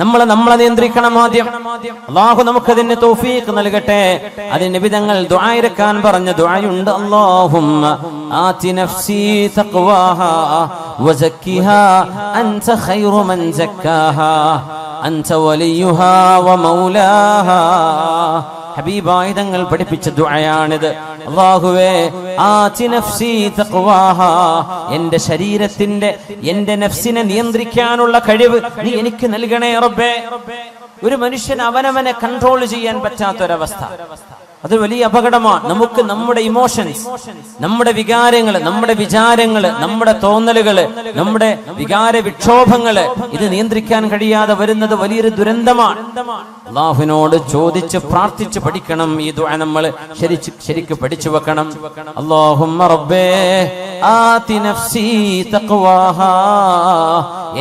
നമ്മളെ നിയന്ത്രിക്കണം ആദ്യം. അല്ലാഹു നമുക്കതിന് തൗഫീഖ് നൽകട്ടെ. അതിന് നബി തങ്ങൾ ദുആ ഇറക്കാൻ പറഞ്ഞ ദുആയുണ്ട്. അല്ലാഹുമ്മ ആതി നഫ്സി തഖ്വാഹാ വസക്കിഹാ അൻത ഖൈറു മൻ സക്കാഹാ അൻത വലിയുഹാ വമൗലാഹാ. ഹബീബായ തങ്ങൾ പഠിപ്പിച്ച ദുആയാണിത്. അല്ലാഹുവേ ആതി നഫ്സി തഖ്വാഹാ, എന്റെ ശരീരത്തിന്റെ എന്റെ നഫ്സിനെ നിയന്ത്രിക്കാനുള്ള കഴിവ് നീ എനിക്ക് നൽകണേ റബ്ബേ. ഒരു മനുഷ്യൻ അവനവനെ കൺട്രോൾ ചെയ്യാൻ പറ്റാത്തൊരവസ്ഥ, അത് വലിയ അപകടമാണ്. നമുക്ക് നമ്മുടെ ഇമോഷൻസ്, നമ്മുടെ വികാരങ്ങള്, നമ്മുടെ വിചാരങ്ങള്, നമ്മുടെ തോന്നലുകള്, നമ്മുടെ വികാര വിക്ഷോഭങ്ങള് ഇത് നിയന്ത്രിക്കാൻ കഴിയാതെ വരുന്നത് വലിയൊരു ദുരന്തമാണ്. അല്ലാഹുവിനോട് ചോദിച്ച് പ്രാർത്ഥിച്ച് പഠിക്കണം. ഈ ദുആ നമ്മൾ ശരിക്ക് പഠിച്ചു വെക്കണം. അല്ലാഹുമ്മ റബ്ബേ ആതി നഫ്സി തഖ്വാഹാ,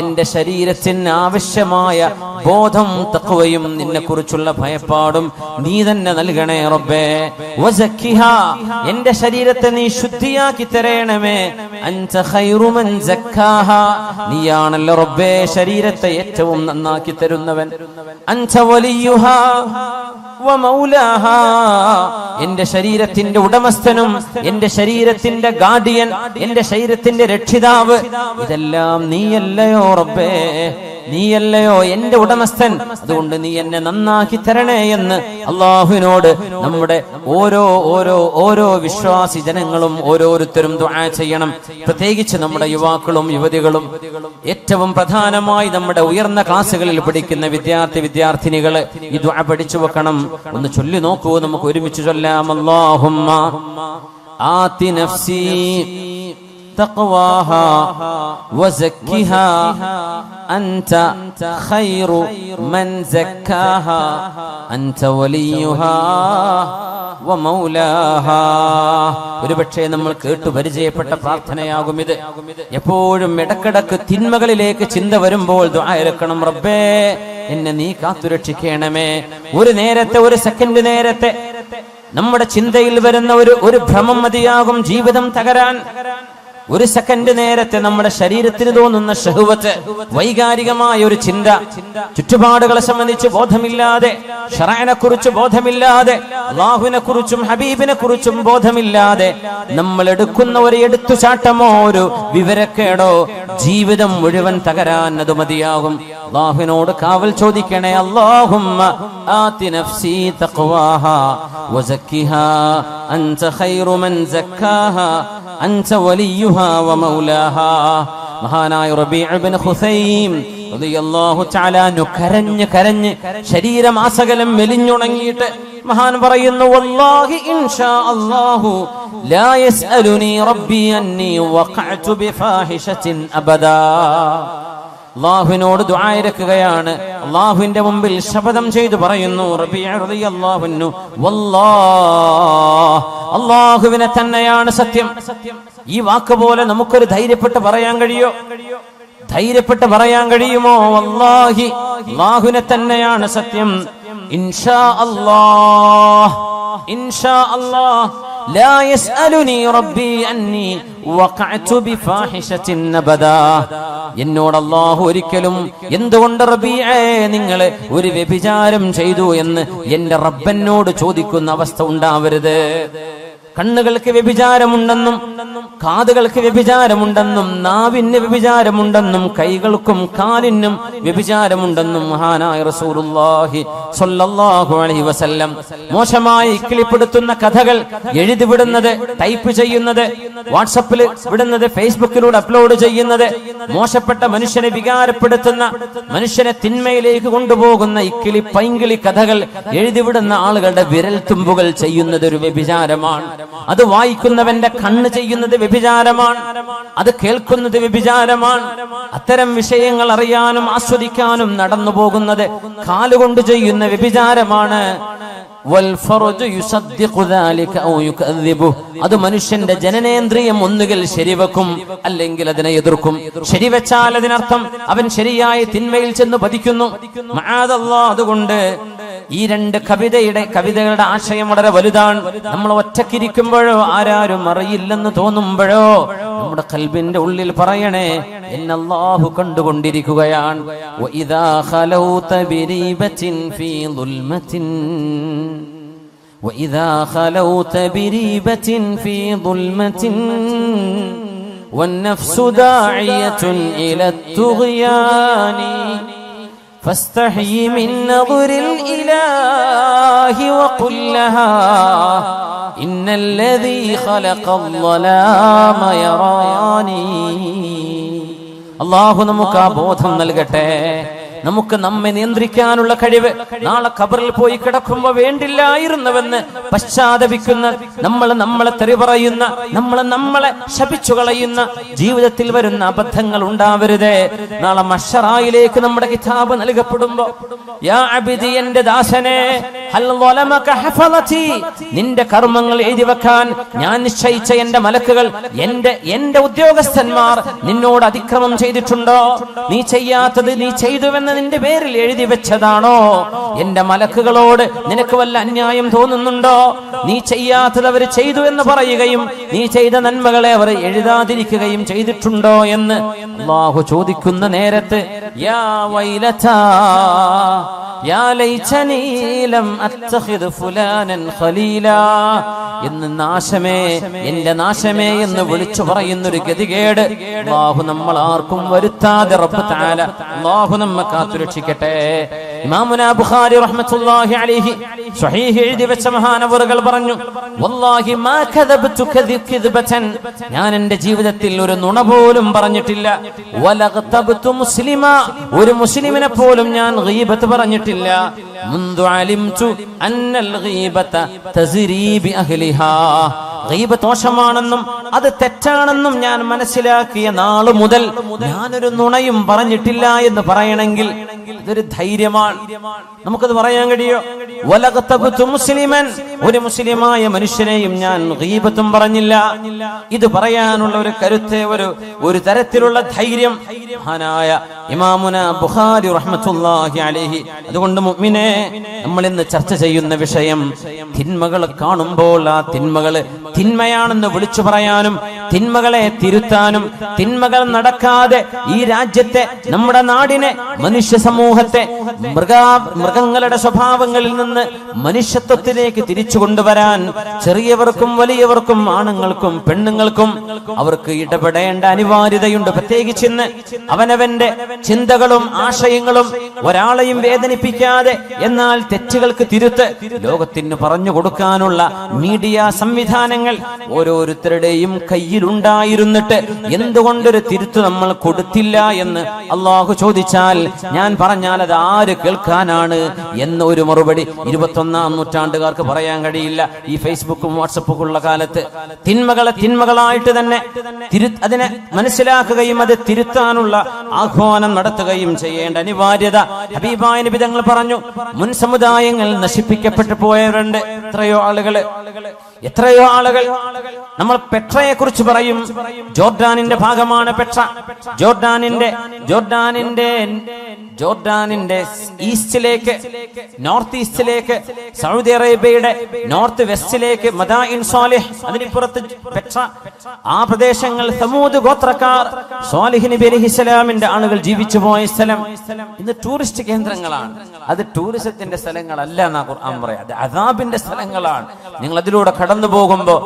എന്റെ ശരീരത്തിന് ആവശ്യമായ ബോധം തഖ്വയും നിന്നെ കുറിച്ചുള്ള ഭയപ്പാടും നീ തന്നെ നൽകണേ റബ്ബേ. വസക്കിഹാ, എന്റെ ശരീരത്തെ നീ ശുദ്ധിയാക്കി തരണമേ. അൻത ഖൈറു മൻ സക്കാഹാ, നീയാണല്ലോ റബ്ബേ ശരീരത്തെ ഏറ്റവും നന്നാക്കി തരുന്നവൻ. അൻത വലിയുഹാ വമൗലാഹാ, എന്റെ ശരീരത്തിന്റെ ഉടമസ്ഥനും എന്റെ ശരീരത്തിന്റെ ഗാർഡിയൻ, എന്റെ ശരീരത്തിന്റെ രക്ഷിതാവ്, ഇതെല്ലാം നീയല്ലയോ റബ്ബേ, നീയല്ലയോ എന്റെ ഉടമസ്ഥൻ. അതുകൊണ്ട് നീ എന്നെ നന്നാക്കി തരണേ എന്ന് അല്ലാഹുവിനോട് നമ്മുടെ ഓരോ വിശ്വാസി ജനങ്ങളും ഓരോരുത്തരും ദുആ ചെയ്യണം. പ്രത്യേകിച്ച് നമ്മുടെ യുവാക്കളും യുവതികളും, ഏറ്റവും പ്രധാനമായി നമ്മുടെ ഉയർന്ന ക്ലാസ്സുകളിൽ പഠിക്കുന്ന വിദ്യാർത്ഥിനികള് ഈ ദുആ പഠിച്ചു വെക്കണം. ഒന്ന് ചൊല്ലി നോക്കൂ, നമുക്ക് ഒരുമിച്ച് ചൊല്ലാം. അല്ലാഹുമ്മ ആതി നഫ്സി തഖ്വാഹാ വസക്കിഹാ അൻത ഖൈറു മൻ സക്കാഹാ അൻത വലിയുഹാ വമൗലാഹാ. ഒരുപക്ഷേ നമ്മൾ കേട്ടു പരിചയപ്പെട്ട പ്രാർത്ഥനയാകും ഇത്. എപ്പോഴും ഇടക്കിടക്ക് തിന്മകളിലേക്ക് ചിന്ത വരുമ്പോൾ ദുആ ഇറക്കണം. റബ്ബേ എന്നെ നീ കാത്തുരക്ഷിക്കണമേ. ഒരു നേരത്തെ, ഒരു സെക്കൻഡ് നേരത്തെ നമ്മുടെ ചിന്തയിൽ വരുന്ന ഒരു ഭ്രമം മതിയാകും ജീവിതം തകരാൻ. ഒരു സെക്കൻഡ് നേരത്തെ നമ്മുടെ ശരീരത്തിന് തോന്നുന്ന ഷഹ്വത്ത്, വൈകാരികമായ ഒരു ചിന്ത, ചുറ്റുപാടുകളെ സംബന്ധിച്ച് ബോധമില്ലാതെ, ശറഅനെ കുറിച്ച് ബോധമില്ലാതെ, അല്ലാഹുവിനെ കുറിച്ചും ഹബീബിനെ കുറിച്ചും ബോധമില്ലാതെ നമ്മൾ എടുക്കുന്ന ഒരു എടുത്തുചാട്ടമോ ഒരു വിവരക്കേടോ ജീവിതം മുഴുവൻ തകരാൻ അത് മതിയാകും. അല്ലാഹുവിനോട് കാവൽ ചോദിക്കണേ. അല്ലാഹുമ്മ ആതി നഫ്സി തഖ്വാഹാ വസക്കിഹാ അൻത ഖൈറു മൻ സക്കാഹാ അൻത വലിയുഹാ വമൗലാഹാ. മഹാനായ റബീഉ ഇബ്നു ഖുസൈം റളിയല്ലാഹു തആല അൻഹു കരഞ്ഞ് ശരീരമാസകലം മെലിഞ്ഞുണങ്ങിയിട്ട് മഹാൻ പറയുന്നു, വല്ലാഹി ഇൻഷാ അല്ലാഹു ലാ യസ്അലുനി റബ്ബി അന്നി വഖഅതു ബിഫാഹിശത്തിൻ അബദാ. അല്ലാഹുവിനോട് ദുആ ഇറക്കുകയാണ്. അല്ലാഹുവിന്റെ മുമ്പിൽ ശപഥം ചെയ്തു പറയുന്നു റബീഉ റളിയല്ലാഹു അൻഹു, വല്ലാഹ്, അല്ലാഹുവിനെ തന്നെയാണ് സത്യം. ഈ വാക്ക് പോലെ നമുക്കൊരു ധൈര്യപ്പെട്ട് പറയാൻ കഴിയോ? ധൈര്യപ്പെട്ട് പറയാൻ കഴിയുമോ? വല്ലാഹി, അല്ലാഹുവിനെ തന്നെയാണ് സത്യം. ഇൻഷാ അല്ലാഹ്, ഇൻഷാ അല്ലാഹ് ലാ യസ്അലുനി റബ്ബി അന്നി വഖഅതു ബിഫാഹിശത്തിൻ അബദാ. എന്നോട് അല്ലാഹു ഒരിക്കലും എന്തുകൊണ്ട് റബീഅേ നിങ്ങൾ ഒരു വ്യഭിചാരം ചെയ്തു എന്ന് എന്റെ റബ്ബനോട് ചോദിക്കുന്ന അവസ്ഥ ഉണ്ടാവരുത്. കണ്ണുകൾക്ക് വ്യഭിചാരമുണ്ടെന്നും കാതുകൾക്ക് വ്യഭിചാരമുണ്ടെന്നും നാവിന് വ്യഭിചാരമുണ്ടെന്നും കൈകൾക്കും കാലിനും വ്യഭിചാരമുണ്ടെന്നും മഹാനായ റസൂലുള്ളാഹി സ്വല്ലല്ലാഹു അലൈഹി വസല്ലം മോശമായി ഇക്കിളിപ്പെടുത്തുന്ന കഥകൾ എഴുതി വിടുന്നത്, ടൈപ്പ് ചെയ്യുന്നത്, വാട്സപ്പിൽ വിടുന്നത്, ഫേസ്ബുക്കിലൂടെ അപ്ലോഡ് ചെയ്യുന്നത്, മോശപ്പെട്ട മനുഷ്യനെ വികാരപ്പെടുത്തുന്ന, മനുഷ്യനെ തിന്മയിലേക്ക് കൊണ്ടുപോകുന്ന ഇക്കിളി പൈങ്കിളി കഥകൾ എഴുതിവിടുന്ന ആളുകളുടെ വിരൽ തുമ്പുകൾ ചെയ്യുന്നത് ഒരു വ്യഭിചാരമാണ്. അത് വായിക്കുന്നവന്റെ കണ്ണ് ചെയ്യുന്നത് വ്യഭിചാരമാണ്. അത് കേൾക്കുന്നത് വ്യഭിചാരമാണ്. അത്തരം വിഷയങ്ങൾ അറിയാനും ആസ്വദിക്കാനും നടന്നു പോകുന്നത് കാലുകൊണ്ട് ചെയ്യുന്ന വ്യഭിചാരമാണ്. അത് മനുഷ്യന്റെ ജനനേന്ദ്രിയം ഒന്നുകിൽ ശരിവെക്കും, അല്ലെങ്കിൽ അതിനെ എതിർക്കും. ശരിവെച്ചാൽ അതിനർത്ഥം അവൻ ശരിയായ തിന്മയിൽ ചെന്ന് പതിക്കുന്നു. മഅദല്ലാഹ്. അതുകൊണ്ട് ഈ രണ്ട് കവിതകളുടെ ആശയം വളരെ വലുതാണ്. നമ്മൾ ഒറ്റക്കിരിക്കുമ്പോഴോ ആരാരും അറിയില്ലെന്ന് തോന്നുമ്പോഴോ നമ്മുടെ ഖൽബിന്റെ ഉള്ളിൽ പറയണേ, എന്നെ അല്ലാഹു കണ്ടുകൊണ്ടിരിക്കുകയാണ്. വഇദാ ഖലൗത ബിരീബത്തിൻ ഫീ ദുൽമത്തിൻ وإذا خلوت بريبة في ظلمة والنفس داعية إلى الطغيان فاستحي من نظر الإله وقل لها إن الذي خلق الظلام يراني. അല്ലാഹു നമുക്ക് ആ ബോധം നൽകട്ടെ. നമുക്ക് നമ്മെ നിയന്ത്രിക്കാനുള്ള കഴിവ്. നാളെ ഖബറിൽ പോയി കിടക്കുമ്പോ വേണ്ടില്ലായിരുന്നുവെന്ന് പശ്ചാത്തപിക്കുന്ന, നമ്മളെ തെറി പറയുന്ന, നമ്മളെ ശപിച്ചു കളയുന്ന ജീവിതത്തിൽ വരുന്ന അബദ്ധങ്ങൾ ഉണ്ടാവരുതേ. നാളെ മഹ്ശറായിലേക്ക് നമ്മുടെ കിതാബ് നൽകപ്പെടുമ്പോ, യാ അബ്ദി, എന്റെ ദാസനെ, ഹൽ വലമക ഹഫളതി, നിന്റെ കർമ്മങ്ങൾ എഴുതി വെക്കാൻ ഞാൻ നിശ്ചയിച്ച എന്റെ മലക്കുകൾ, എന്റെ ഉദ്യോഗസ്ഥന്മാർ നിന്നോട് അതിക്രമം ചെയ്തിട്ടുണ്ടോ? നീ ചെയ്യാത്തത് നീ ചെയ്തുവെന്ന് നിന്റെ പേരിൽ എഴുതി വെച്ചതാണോ? എന്റെ മലക്കുകളോട് നിനക്ക് വല്ല അന്യായം തോന്നുന്നുണ്ടോ? നീ ചെയ്യാത്തത് അവർ ചെയ്തു എന്ന് പറയുകയും നീ ചെയ്ത നന്മകളെ അവർ എഴുതാതിരിക്കുകയും ചെയ്തിട്ടുണ്ടോ എന്ന് അല്ലാഹു ചോദിക്കുന്ന നേരത്ത്, യാ വൈലതാ യാ ലൈതനീ ലം അത്തഖിദ് ഫുലാനൻ ഖലീലാ എന്ന് നാശമേ, എന്റെ നാശമേ എന്ന് വിളിച്ചു പറയുന്നൊരു ഗതികേട് അല്ലാഹു നമ്മൾ ആർക്കും വരുത്താതെ റബ്ബ് തആല അല്ലാഹു നമ്മെ കാത്തുരക്ഷിക്കട്ടെ. ഇമാമുനാ ബുഖാരി റഹ്മത്തുള്ളാഹി അലൈഹി സ്വഹീഹ് എഴുതി വെച്ച മഹാനവറുകൾ പറഞ്ഞു, വല്ലാഹി മാ കദബ്തു കദിബതൻ, ഞാൻ എന്റെ ജീവിതത്തിൽ ഒരു നുണ പോലും പറഞ്ഞിട്ടില്ല. വലഗ്തബ്തു മുസ്ലിമാ, ഒരു മുസ്ലിമിനെ പോലും ഞാൻ ഗീബത്ത് പറഞ്ഞിട്ടില്ല. മുൻദു അലിംതു അന്നൽ ഗീബത തസ്രി ബി അഹ്ലിഹാ, ഗീബത്ത് ദോഷമാണെന്നും അത് തെറ്റാണെന്നും ഞാൻ മനസ്സിലാക്കിയ നാള് മുതൽ ഞാനൊരു നുണയും പറഞ്ഞിട്ടില്ല എന്ന് പറയണമെങ്കിൽ ഇതൊരു ധൈര്യമാണ്. നമുക്കത് പറയാൻ കഴിയോ? വലഗ്തബ്തു മുസ്ലിമൻ, ഒരു മുസ്ലിമായ മനുഷ്യനെയും ഞാൻ ഗീബത്തും പറഞ്ഞില്ല. ഇത് പറയാനുള്ള ഒരു കരുത്ത്, ഒരു തരത്തിലുള്ള ധൈര്യം മഹാനായ ഇമാമുനാ ബുഖാരി റഹ്മത്തുള്ളാഹി അലൈഹി. അതുകൊണ്ട് മുഅ്മിനേ, നമ്മൾ ഇന്ന് ചർച്ച ചെയ്യുന്ന വിഷയം, തിന്മകൾ കാണുമ്പോൾ ആ തിന്മകൾ തിന്മയാണെന്ന് വിളിച്ചു പറയാനും തിന്മകളെ തിരുത്താനും, തിന്മകൾ നടക്കാതെ ഈ രാജ്യത്തെ, നമ്മുടെ നാടിനെ, മനുഷ്യ സമൂഹത്തെ മൃഗങ്ങളുടെ സ്വഭാവങ്ങളിൽ നിന്ന് മനുഷ്യത്വത്തിലേക്ക് തിരിച്ചു കൊണ്ടുവരാൻ ചെറിയവർക്കും വലിയവർക്കും ആണുങ്ങൾക്കും പെണ്ണുങ്ങൾക്കും അവർക്ക് ഇടപെടേണ്ട അനിവാര്യതയുണ്ട്. പ്രത്യേകിച്ച് ഇന്ന് അവനവന്റെ ചിന്തകളും ആശയങ്ങളും ഒരാളെയും വേദനിപ്പിക്കാതെ എന്നാൽ തെറ്റുകൾക്ക് തിരുത്ത് ലോകത്തിന് പറഞ്ഞു കൊടുക്കാനുള്ള മീഡിയ സംവിധാനങ്ങൾ ഓരോരുത്തരുടെയും കയ്യിലുണ്ടായിരുന്നിട്ട് എന്തുകൊണ്ടൊരു തിരുത്ത് നമ്മൾ കൊടുത്തില്ല എന്ന് അള്ളാഹു ചോദിച്ചാൽ, ഞാൻ പറഞ്ഞാൽ അത് ആര് കേൾക്കാനാണ് എന്ന ഒരു മറുപടി 21ാം നൂറ്റാണ്ടുകാർക്ക് പറയാൻ കഴിയില്ല. ഈ ഫേസ്ബുക്കും വാട്സപ്പും ഉള്ള കാലത്ത് തിന്മകളെ തിന്മകളായിട്ട് തന്നെ അതിനെ മനസ്സിലാക്കുകയും അത് തിരുത്താനുള്ള ആഹ്വാനം നടത്തുകയും ചെയ്യേണ്ട അനിവാര്യത ഹബീബായ നബി തങ്ങൾ പറഞ്ഞു. മുൻ സമുദായങ്ങൾ നശിപ്പിക്കപ്പെട്ടു പോയവരുണ്ട്. എത്രയോ ആളുകൾ നമ്മൾ പെട്രയെ കുറിച്ച് പറയും. ജോർഡാനിന്റെ ഭാഗമാണ് പെട്ര. ജോർഡാനിന്റെ ഈസ്റ്റിലേക്ക്, നോർത്ത് ഈസ്റ്റിലേക്ക്, സൗദി അറേബ്യയുടെ നോർത്ത് വെസ്റ്റിലേക്ക് മദായിൻ സാലിഹ്, അതിനിപ്പുറത്ത് പെട്ര, ആ പ്രദേശങ്ങൾ സമൂദ് ഗോത്രക്കാർ, സാലിഹ് നബി അലൈഹിസ്സലാമിന്റെ ആളുകൾ ജീവിച്ചു പോയ സ്ഥലം ഇന്ന് ടൂറിസ്റ്റ് കേന്ദ്രങ്ങളാണ്. അത് ടൂറിസത്തിന്റെ സ്ഥലങ്ങളല്ല എന്നാ ഖുർആൻ പറയാം, അത് അദാബിന്റെ സ്ഥലങ്ങളാണ്. നിങ്ങൾ അതിലൂടെ കടന്നു പോകുമ്പോ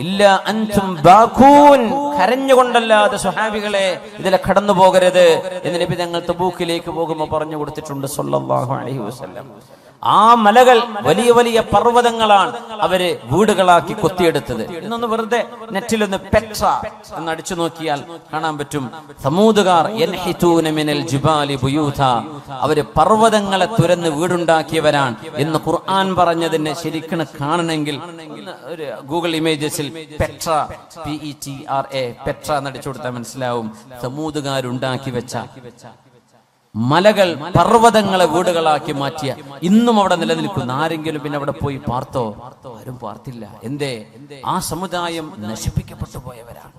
ഇല്ല അൻതും ബാഖൂൻ, കരഞ്ഞുകൊണ്ടല്ലാതെ സ്വഹാബികളെ ഇതിലെ കടന്നു പോകരുത് എന്ന് നബി തങ്ങൾ തബൂക്കിലേക്ക് പോകുമ്പോൾ പറഞ്ഞു കൊടുത്തിട്ടുണ്ട് സല്ലല്ലാഹു അലൈഹി വസല്ലം. ആ മലകൾ വലിയ വലിയ പർവ്വതങ്ങളാണ് അവര് വീടുകളാക്കി കൊത്തിയെടുത്തത്. ഇന്നൊന്ന് വെറുതെ നെറ്റിലൊന്ന് പെട്ര എന്ന് അടിച്ചു നോക്കിയാൽ കാണാൻ പറ്റും. സമൂദുകാർ യൻഹിതൂന മിനൽ ജിബാലി ബുയൂത, അവര് പർവ്വതങ്ങളെ തുരന്ന് വീടുണ്ടാക്കിയവരാണ് എന്ന് ഖുർആൻ പറഞ്ഞതിനെ ശരിക്കും കാണണമെങ്കിൽ ഒരു ഗൂഗിൾ ഇമേജസിൽ പെട്ര, PETRA, പെട്ര എന്നടിച്ചു കൊടുത്താൽ മനസ്സിലാവും. സമൂദുകാരുണ്ടാക്കി വെച്ച മലകൾ, പർവ്വതങ്ങളെ വീടുകളാക്കി മാറ്റിയ ഇന്നും അവിടെ നിലനിൽക്കുന്ന ആരെങ്കിലും പിന്നെ അവിടെ പോയി പാർത്തോ? ആരും പാർത്തില്ല. എന്തേ? ആ സമുദായം നശിപ്പിക്കപ്പെട്ടു പോയവരാണ്.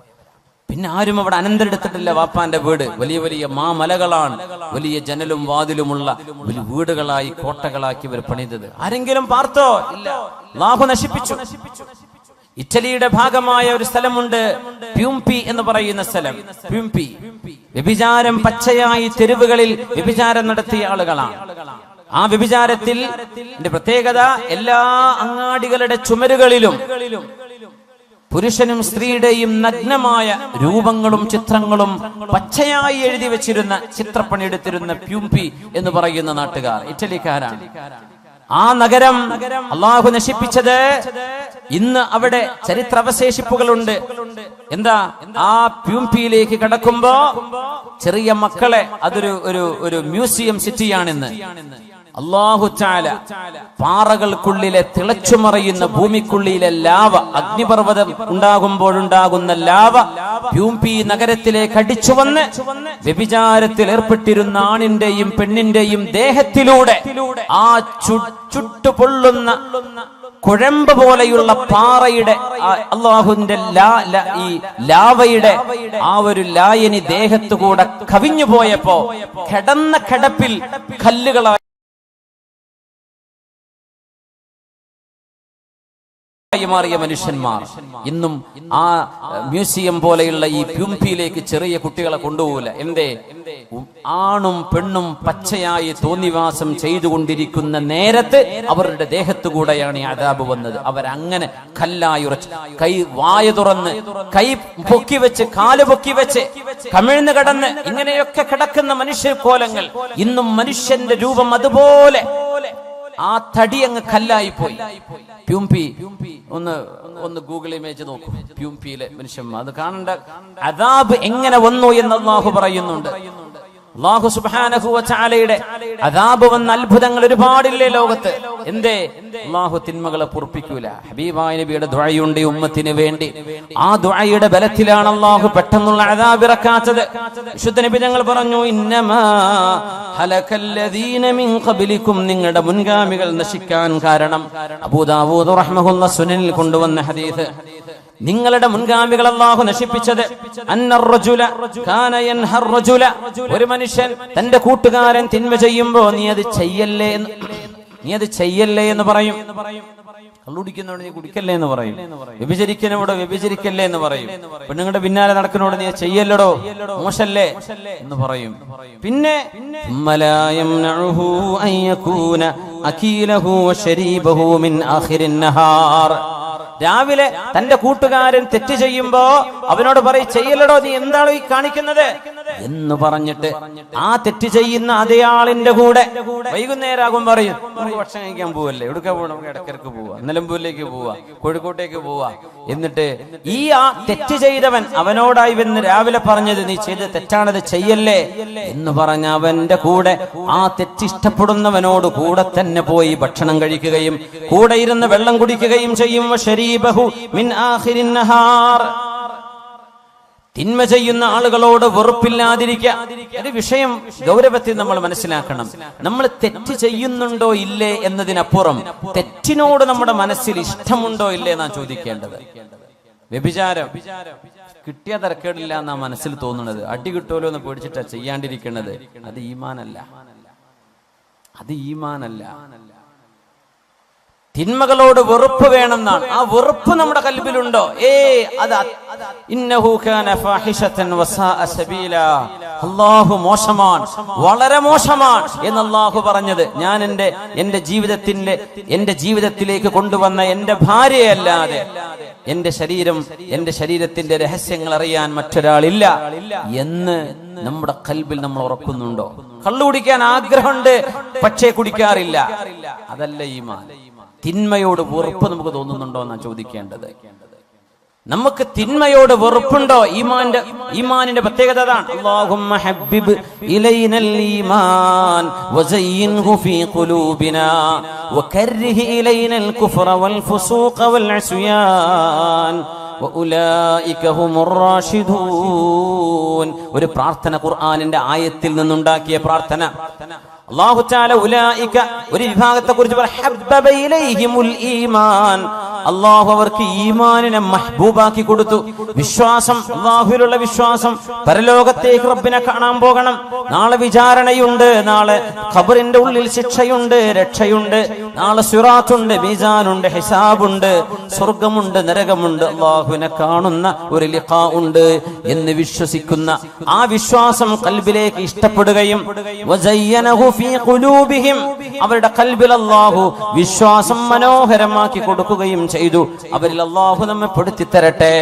പിന്നെ ആരും അവിടെ അനന്തരെടുത്തിട്ടില്ല. വാപ്പാന്റെ വീട് വലിയ വലിയ മാമലകളാണ്, വലിയ ജനലും വാതിലുമുള്ള വലിയ വീടുകളായി കോട്ടകളാക്കി ഇവർ പണിതത്. ആരെങ്കിലും പാർത്തോ? ഇല്ല. അല്ലാഹു നശിപ്പിച്ചു. ഇറ്റലിയുടെ ഭാഗമായ ഒരു സ്ഥലമുണ്ട്, പ്യൂംപി എന്ന് പറയുന്ന സ്ഥലം. പ്യൂംപി വ്യഭിചാരം പച്ചയായി തെരുവുകളിൽ വ്യഭിചാരം നടത്തിയ ആളുകളാണ്. ആ വ്യഭിചാരത്തിൽ പ്രത്യേകത, എല്ലാ അങ്ങാടികളുടെ ചുമരുകളിലും പുരുഷനും സ്ത്രീയുടെയും നഗ്നമായ രൂപങ്ങളും ചിത്രങ്ങളും പച്ചയായി എഴുതി വെച്ചിരുന്ന ചിത്രപ്പണിയെടുത്തിരുന്ന പ്യൂംപി എന്ന് പറയുന്ന നാട്ടുകാർ ഇറ്റലിക്കാരാണ്. ആ നഗരം അള്ളാഹു നശിപ്പിച്ചത്. ഇന്ന് അവിടെ ചരിത്രാവശേഷിപ്പുകളുണ്ട്. എന്താ? ആ പ്യൂംപിയിലേക്ക് കടക്കുമ്പോ ചെറിയ മക്കളെ, അതൊരു ഒരു മ്യൂസിയം സിറ്റിയാണിന്ന്. അല്ലാഹു തആല പാറകൾക്കുള്ളിലെ തിളച്ചുമറിയുന്ന ഭൂമിക്കുള്ളിലെ ലാവ, അഗ്നിപർവ്വതം ഉണ്ടാകുമ്പോഴുണ്ടാകുന്ന ലാവ പ്യൂംപി നഗരത്തിലേക്ക് അടിച്ചു വന്ന് വ്യഭിചാരത്തിൽ ഏർപ്പെട്ടിരുന്ന ആണിന്റെയും പെണ്ണിന്റെയും ദേഹത്തിലൂടെ ആ ചുട്ടുപൊള്ളുന്ന കുഴമ്പ് പോലെയുള്ള പാറയുടെ അള്ളാഹുവിന്റെ ഈ ലാവയുടെ ആ ഒരു ലായനി ദേഹത്തുകൂടെ കവിഞ്ഞു പോയപ്പോ കിടന്ന കിടപ്പിൽ കല്ലുകളായി മാറിയ മനുഷ്യന്മാർ ഇന്നും ആ മ്യൂസിയം പോലെയുള്ള ഈ പ്യൂംപിയിലേക്ക് ചെറിയ കുട്ടികളെ കൊണ്ടുപോകില്ല. എന്തേ? ആണും പെണ്ണും പച്ചയായി തോന്നിവാസം ചെയ്തുകൊണ്ടിരിക്കുന്ന നേരത്ത് അവരുടെ ദേഹത്തുകൂടെയാണ് ഈ അദാബ് വന്നത്. അവരങ്ങനെ കല്ലായി ഉറച്ച്, കൈ വായ തുറന്ന്, കൈ പൊക്കി വെച്ച്, കാല് പൊക്കി വെച്ച്, കമിഴ്ന്ന് കിടന്ന് ഇങ്ങനെയൊക്കെ കിടക്കുന്ന മനുഷ്യ കോലങ്ങൾ. ഇന്നും മനുഷ്യന്റെ രൂപം അതുപോലെ ആ തടി അങ്ങ് കല്ലായി പോയി. പ്യൂംപി ഒന്ന് ഗൂഗിൾ ഇമേജ് നോക്കൂ. പ്യൂംപിയിലെ മനുഷ്യന്മാർ അത് കാണേണ്ട അദാബ് എങ്ങനെ വന്നു എന്ന് അല്ലാഹു പറയുന്നുണ്ട്. അല്ലാഹു സുബ്ഹാനഹു വ തആലയുടെ അദാബ് വന്ന അത്ഭുതങ്ങൾ ഒരുപാടില്ലേ ലോകത്ത്. എന്തേ? അല്ലാഹു തിന്മകളെ പൊറുപ്പിക്കൂല. ഹബീബായ നബിയുടെ ദുആയുണ്ട് ഉമ്മത്തിന് വേണ്ടി. ആ ദുആയുടെ ബലത്തിലാണ് അല്ലാഹു പെട്ടെന്നുള്ള അദാബ് ഇറക്കാത്തത്. വിശുദ്ധ നബി തങ്ങൾ പറഞ്ഞു, ഇന്നമാ ഹലകല്ലദീന മിൻ ഖബ്ലികും, നിങ്ങളുടെ മുൻഗാമികൾ നശിക്കാൻ കാരണം. അബൂ ദാവൂദ് റഹ്മഹുല്ലാഹ് സുനനിൽ കൊണ്ടുവന്ന ഹദീസ്. നിങ്ങളുടെ മുൻഗാമികൾ അല്ലാഹു നശിപ്പിച്ചത്, ഒരു മനുഷ്യൻ തന്റെ കൂട്ടുകാരൻ തിന്മ ചെയ്യുമ്പോ നീ അത് ചെയ്യല്ലേ എന്ന് പറയും. കള്ളുടിക്കുന്നോട് നീ കുടിക്കല്ലേ എന്ന് പറയും. വ്യഭിചരിക്കുന്നോട് വ്യഭിചരിക്കല്ലേ എന്ന് പറയും. പെണ്ണുങ്ങളുടെ പിന്നാലെ നടക്കുന്നോട് നീ ചെയ്യല്ലടോ, മോശല്ലേ എന്ന് പറയും. പിന്നെ രാവിലെ തന്റെ കൂട്ടുകാരൻ തെറ്റ് ചെയ്യുമ്പോ അവനോട് പറയും, ചെയ്യല്ലടോ, നീ എന്താണോ ഈ കാണിക്കുന്നത് എന്ന് പറഞ്ഞിട്ട് ആ തെറ്റ് ചെയ്യുന്ന അതേ ആളിന്റെ കൂടെ വൈകുന്നേരമാകും പറയും, നമുക്ക് ഭക്ഷണം കഴിക്കാൻ പോവല്ലേ, എവിടുക്ക പോവാ, നമുക്ക് ഇടക്കിടക്ക് പോവാ, നിലമ്പൂരിലേക്ക് പോവാ, കോഴിക്കോട്ടേക്ക് പോവാ. എന്നിട്ട് ആ തെറ്റ് ചെയ്തവൻ അവനോടായി വന്ന് രാവിലെ പറഞ്ഞത് നീ ചെയ്ത് തെറ്റാണത്, ചെയ്യല്ലേ എന്ന് പറഞ്ഞ അവന്റെ കൂടെ ആ തെറ്റിഷ്ടപ്പെടുന്നവനോട് കൂടെ തന്നെ പോയി ഭക്ഷണം കഴിക്കുകയും കൂടെ ഇരുന്ന് വെള്ളം കുടിക്കുകയും ചെയ്യും. തിന്മ ചെയ്യുന്ന ആളുകളോട് വെറുപ്പില്ലാതിരിക്കുക. ഒരു വിഷയം ഗൗരവത്തിൽ നമ്മൾ മനസ്സിലാക്കണം. നമ്മൾ തെറ്റ് ചെയ്യുന്നുണ്ടോ ഇല്ലേ എന്നതിനപ്പുറം തെറ്റിനോട് നമ്മുടെ മനസ്സിൽ ഇഷ്ടമുണ്ടോ ഇല്ലേ എന്നാണ് ചോദിക്കേണ്ടത്. വ്യഭിചാരം കിട്ടിയ തരക്കേടില്ല എന്നാ മനസ്സിൽ തോന്നുന്നത്. അടി കിട്ടുമല്ലോ എന്ന് പേടിച്ചിട്ടാ ചെയ്യാണ്ടിരിക്കുന്നത്. അത് ഈമാനല്ല. തിന്മകളോട് വെറുപ്പ് വേണമെന്നാണ്. ആ വെറുപ്പ് നമ്മുടെ കൽബിലുണ്ടോ? ഇന്നഹു കാന ഫാഹിഷതൻ വസാഅ സബീല, അല്ലാഹു മോശമാണ്, വളരെ മോശമാണ് എന്ന് അല്ലാഹു പറഞ്ഞത്. ഞാൻ എന്റെ ജീവിതത്തിലേക്ക് കൊണ്ടുവന്ന എന്റെ ഭാര്യയല്ലാതെ എന്റെ ശരീരത്തിന്റെ രഹസ്യങ്ങൾ അറിയാൻ മറ്റൊരാളില്ല എന്ന് നമ്മുടെ കൽബിൽ നമ്മൾ ഉറക്കുന്നുണ്ടോ? കള്ളു കുടിക്കാൻ ആഗ്രഹമുണ്ട്, പക്ഷേ കുടിക്കാറില്ല. അതല്ല ഈമാൻ. തിന്മയോട് വെറുപ്പ് നമുക്ക് തോന്നുന്നുണ്ടോ എന്നാണ് ചോദിക്കേണ്ടത്. നമുക്ക് തിന്മയോട് വെറുപ്പുണ്ടോ? ഈമാനിന്റെ പ്രത്യേകത അതാണ്. അല്ലാഹുമ്മ ഹബ്ബിബ് ഇലൈനൽ ഈമാൻ വസയ്യിൻഹു ഫീ ഖുലൂബിനാ വകർരിഹ് ഇലൈനൽ കുഫ്റ വൽ ഫുസൂഖ വൽ അസ്യാൻ വഉലൈക ഹുമുർ റാഷിദൂൻ. ഒരു പ്രാർത്ഥന, ഖുർആനിന്റെ ആയത്തിൽ നിന്നുണ്ടാക്കിയ പ്രാർത്ഥന. അല്ലാഹു തആല ഉലൈക ഒരു വിഭാഗത്തെ കുറിച്ച് ഹബ്ബബ ഇലൈഹിമുൽ ഈമാൻ, അല്ലാഹു അവർക്ക് ഈമാനിനെ മഹ്ബൂബാക്കി കൊടുത്തു. വിശ്വാസം, അല്ലാഹുവിലുള്ള വിശ്വാസം, പരലോകത്തേക്ക് റബ്ബിനെ കാണാൻ പോകണം, നാളെ വിചാരണയുണ്ട്, നാളെ ഖബറിന്റെ ഉള്ളിൽ ശിക്ഷയുണ്ട്, രക്ഷയുണ്ട്, നാളെ സിറാത്തുണ്ട്, മീസാനുണ്ട്, ഹിസാബുണ്ട്, സ്വർഗമുണ്ട്, നരകമുണ്ട്, അല്ലാഹുവിനെ കാണുന്ന ഒരു ലിഖാ ഉണ്ട് എന്ന് വിശ്വസിക്കുന്ന ആ വിശ്വാസം ഖൽബിലേക്ക് ഇഷ്ടപ്പെടുകയും വസയ്യനഹു ഫീ ഖുലൂബിഹിം അവരുടെ ഖൽബിൽ അല്ലാഹു വിശ്വാസം മനോഹരമാക്കി കൊടുക്കുകയും ചെയ്തു. അവരിൽ അല്ലാഹു നമ്മെ പെടുത്തി തരട്ടെ.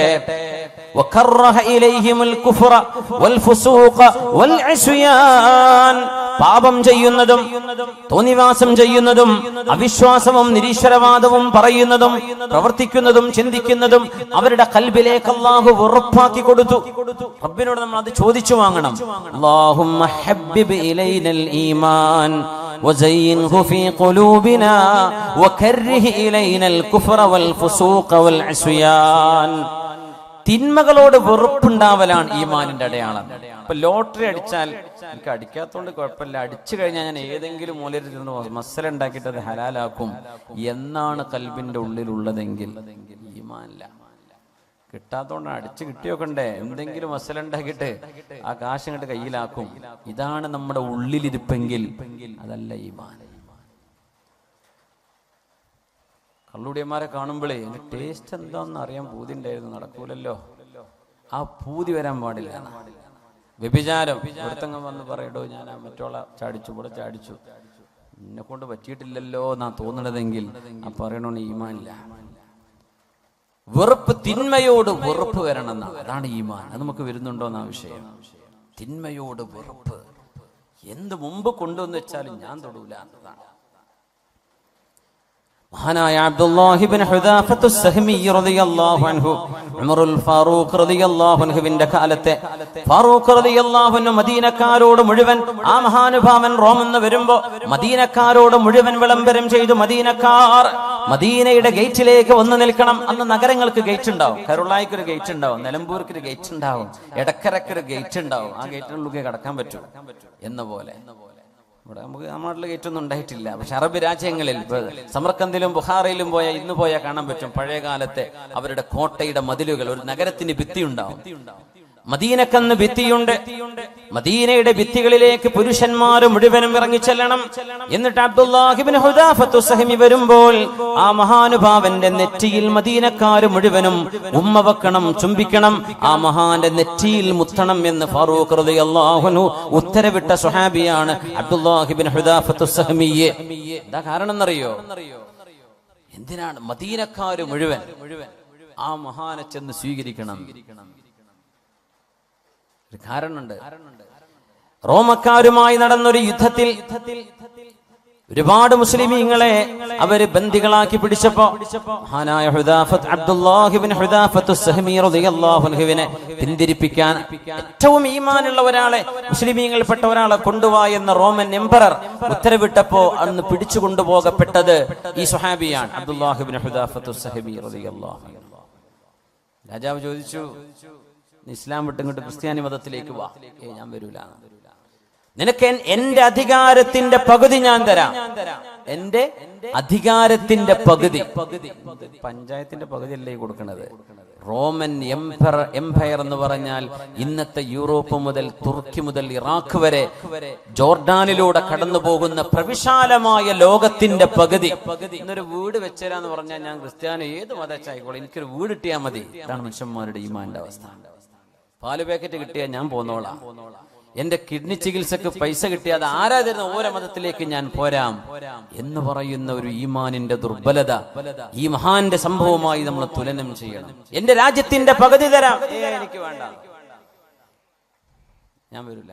വകറഹ ഇലൈഹിമുൽ കുഫ്ര വൽ ഫുസൂഖ വൽ ഇസ്യാൻ പാപം ചെയ്യുന്നതും തോന്നിവാസം ചെയ്യുന്നതും അവിശ്വാസവും നിരീശ്വരവാദവും പറയുന്നതും പ്രവർത്തിക്കുന്നതും ചിന്തിക്കുന്നതും അവരുടെ ഖൽബിലേക്ക് അല്ലാഹു ഉറപ്പാക്കി കൊടുത്തു. റബ്ബിനോട് നമ്മൾ അത് ചോദിച്ചു വാങ്ങണം. അല്ലാഹുമ്മ ഹബ്ബിബ് ഇലൈനൽ ഈമാൻ വസയ്യിൻഹു ഫീ ഖുലൂബിനാ വകർരിഹ് ഇലൈനൽ കുഫ്ര വൽ ഫുസൂഖ വൽ ഇസ്യാൻ. തിന്മകളോട് വെറുപ്പുണ്ടാവലാണ് ഈമാനിന്റെ അടയാളം. ഇപ്പൊ ലോട്ടറി അടിച്ചാൽ എനിക്ക് അടിക്കാത്തോണ്ട് കുഴപ്പമില്ല, അടിച്ചു കഴിഞ്ഞാൽ ഞാൻ ഏതെങ്കിലും മൂലയിൽ നിന്ന് മസല ഉണ്ടാക്കിയിട്ട് അത് ഹലാലാക്കും എന്നാണ് കൽബിന്റെ ഉള്ളിലുള്ളതെങ്കിൽ ഈമാനില്ല. കിട്ടാത്തോണ്ട് അടിച്ചു കിട്ടിയോക്കണ്ടേ, എന്തെങ്കിലും മസല ഉണ്ടാക്കിയിട്ട് ആ കാശ് ഇങ്ങോട്ട് കയ്യിലാക്കും. ഇതാണ് നമ്മുടെ ഉള്ളിലിരിപ്പെങ്കിൽ അതല്ല ഈമാൻ. കള്ളുടിയന്മാരെ കാണുമ്പോഴേ എൻ്റെ ടേസ്റ്റ് എന്താണെന്ന് അറിയാൻ പൂതി ഉണ്ടായിരുന്നു, നടക്കൂലല്ലോ. ആ പൂതി വരാൻ പാടില്ല. വ്യഭിചാരം ഒരുത്തങ്ങം വന്ന് പറയടോ ഞാൻ മറ്റോള ചാടിച്ചു, ഇവിടെ ചാടിച്ചു, എന്നെ കൊണ്ട് പറ്റിയിട്ടില്ലല്ലോ എന്നാ തോന്നണതെങ്കിൽ ആ പറയണോന്ന് ഈമാനില്ല. വെറുപ്പ്, തിന്മയോട് വെറുപ്പ് വരണം എന്നാ, അതാണ് ഈമാൻ. അത് നമുക്ക് വരുന്നുണ്ടോ എന്നാ വിഷയം. തിന്മയോട് വെറുപ്പ് എന്ത് മുമ്പ് കൊണ്ടുവന്ന് വെച്ചാലും ഞാൻ തൊടൂല എന്നതാണ്. മഹാനായ അബ്ദുല്ലാഹി ഇബ്നു ഹുദാഫത്തു സഹ്മി റളിയല്ലാഹു അൻഹു ഉമറുൽ ഫാറൂഖ് റളിയല്ലാഹു അൻഹുവിന്റെ കാലത്തെ ഫാറൂഖ് റളിയല്ലാഹു അൻഹു മദീനക്കാരോട് മുഴുവൻ, ആ മഹാനുഭാവൻ റോമെന്ന് വരുമ്പോ മദീനക്കാരോട് മുഴുവൻ വിളംബരം ചെയ്തു. മദീനക്കാർ മദീനയുടെ ഗേറ്റിലേക്ക് വന്നു നിൽക്കണം. അന്ന് നഗരങ്ങൾക്ക് ഗേറ്റ് ഉണ്ടാവും. കരുളായിക്ക് ഒരു ഗേറ്റ് ഉണ്ടാവും, നിലമ്പൂർക്ക് ഒരു ഗേറ്റ് ഉണ്ടാവും, എടക്കരക്ക് ഒരു ഗേറ്റ് ഉണ്ടാവും. ആ ഗേറ്റിനുള്ളിൽ കടക്കാൻ പറ്റും എന്ന പോലെ. ഇവിടെ നമുക്ക് നമ്മുടെ ഗേറ്റൊന്നും ഉണ്ടായിട്ടില്ല. പക്ഷെ അറബ് രാജ്യങ്ങളിൽ സമർക്കന്ദിലും ബുഖാറയിലും ഇന്ന് പോയാൽ കാണാൻ പറ്റും പഴയ കാലത്തെ അവരുടെ കോട്ടയുടെ മതിലുകൾ. ഒരു നഗരത്തിന് ഭിത്തി ഉണ്ടാവും. മദീനക്കന്ന് ഭിത്തിയുണ്ട്. മദീനയുടെ ഭിത്തികളിലേക്ക് പുരുഷന്മാർ മുഴുവനും ഇറങ്ങിച്ചെല്ലണം. എന്നിട്ട് അബ്ദുല്ലാഹി ഇബ്നു ഹുദാഫത്തു സഹ്മി വരുമ്പോൾ ആ മഹാനുഭാവന്റെ നെറ്റിയിൽ മദീനക്കാർ മുഴുവനും ഉമ്മ വെക്കണം, ചുംബിക്കണം, ആ മഹാന്റെ നെറ്റിയിൽ മുത്തണം എന്ന് ഫാറൂഖ് റളിയല്ലാഹു അൻഹു ഉത്തരവിട്ട സ്വഹാബിയാണ് അബ്ദുല്ലാഹി ഇബ്നു ഹുദാഫത്തു സഹ്മി. എന്താ കാരണം എന്നറിയോ? എന്തിനാണ് മദീനക്കാർ മുഴുവൻ ആ മഹാനെ ചെന്ന് സ്വീകരിക്കണം? ഒരു കാരണമുണ്ട്. റോമക്കാരുമായി നടന്നൊരു യുദ്ധത്തിൽ ഒരുപാട് മുസ്ലിമീങ്ങളെ അവര് ബന്ദികളാക്കി പിടിച്ചപ്പോ മഹാനായ അബ്ദുല്ലാഹി ഇബ്നു ഹുദാഫത്തു സഹ്മി റളിയല്ലാഹു അൻഹുവിനെ പിന്തിരിപ്പിക്കാൻ ഏറ്റവും ഈമാനുള്ള ഒരാളെ, മുസ്ലിമീങ്ങളിൽപ്പെട്ട ഒരാളെ കൊണ്ടുവാ എന്ന റോമൻ എംപറർ ഉത്തരവിട്ടപ്പോ അന്ന് പിടിച്ചു കൊണ്ടുപോകപ്പെട്ടത് ഈ സ്വഹാബിയാണ്, അബ്ദുല്ലാഹി ഇബ്നു ഹുദാഫത്തു സഹ്മി റളിയല്ലാഹു അൻഹു. രാജാവ് ചോദിച്ചു, ഇസ്ലാം വിട്ടിങ്ങോട്ട് ക്രിസ്ത്യാനി മതത്തിലേക്ക് വാ. ഞാൻ വരൂല. നിനക്ക് എന്റെ അധികാരത്തിന്റെ പകുതി ഞാൻ തരാം. എന്റെ അധികാരത്തിന്റെ പകുതി. പഞ്ചായത്തിന്റെ പകുതി അല്ലേ കൊടുക്കണത്? റോമൻ എംപയർ എന്ന് പറഞ്ഞാൽ ഇന്നത്തെ യൂറോപ്പ് മുതൽ തുർക്കി മുതൽ ഇറാഖ് വരെ ജോർഡാനിലൂടെ കടന്നു പോകുന്ന പ്രവിശാലമായ ലോകത്തിന്റെ പകുതി. ഇന്നൊരു വീട് വെച്ചരാന്ന് പറഞ്ഞാൽ ഞാൻ ക്രിസ്ത്യാനി ഏത് മതച്ചായിക്കോളെ, എനിക്കൊരു വീട് കിട്ടിയാൽ മതി. ഇതാണ് മനുഷ്യന്മാരുടെ ഈമാന്റെ അവസ്ഥ. പാല് പാക്കറ്റ് കിട്ടിയാൽ ഞാൻ പോന്നോളാം. എന്റെ കിഡ്നി ചികിത്സക്ക് പൈസ കിട്ടിയാൽ ആരാ തരുന്ന ഓരോ മതത്തിലേക്ക് ഞാൻ പോരാം എന്ന് പറയുന്ന ഒരു ഈമാനിന്റെ ദുർബലത ഈ മഹാന്റെ സംഭവമായി നമ്മൾ തുലനം ചെയ്യണം. എന്റെ രാജ്യത്തിന്റെ പകുതി തരാം, എനിക്ക് വേണ്ട, ഞാൻ വരില്ല.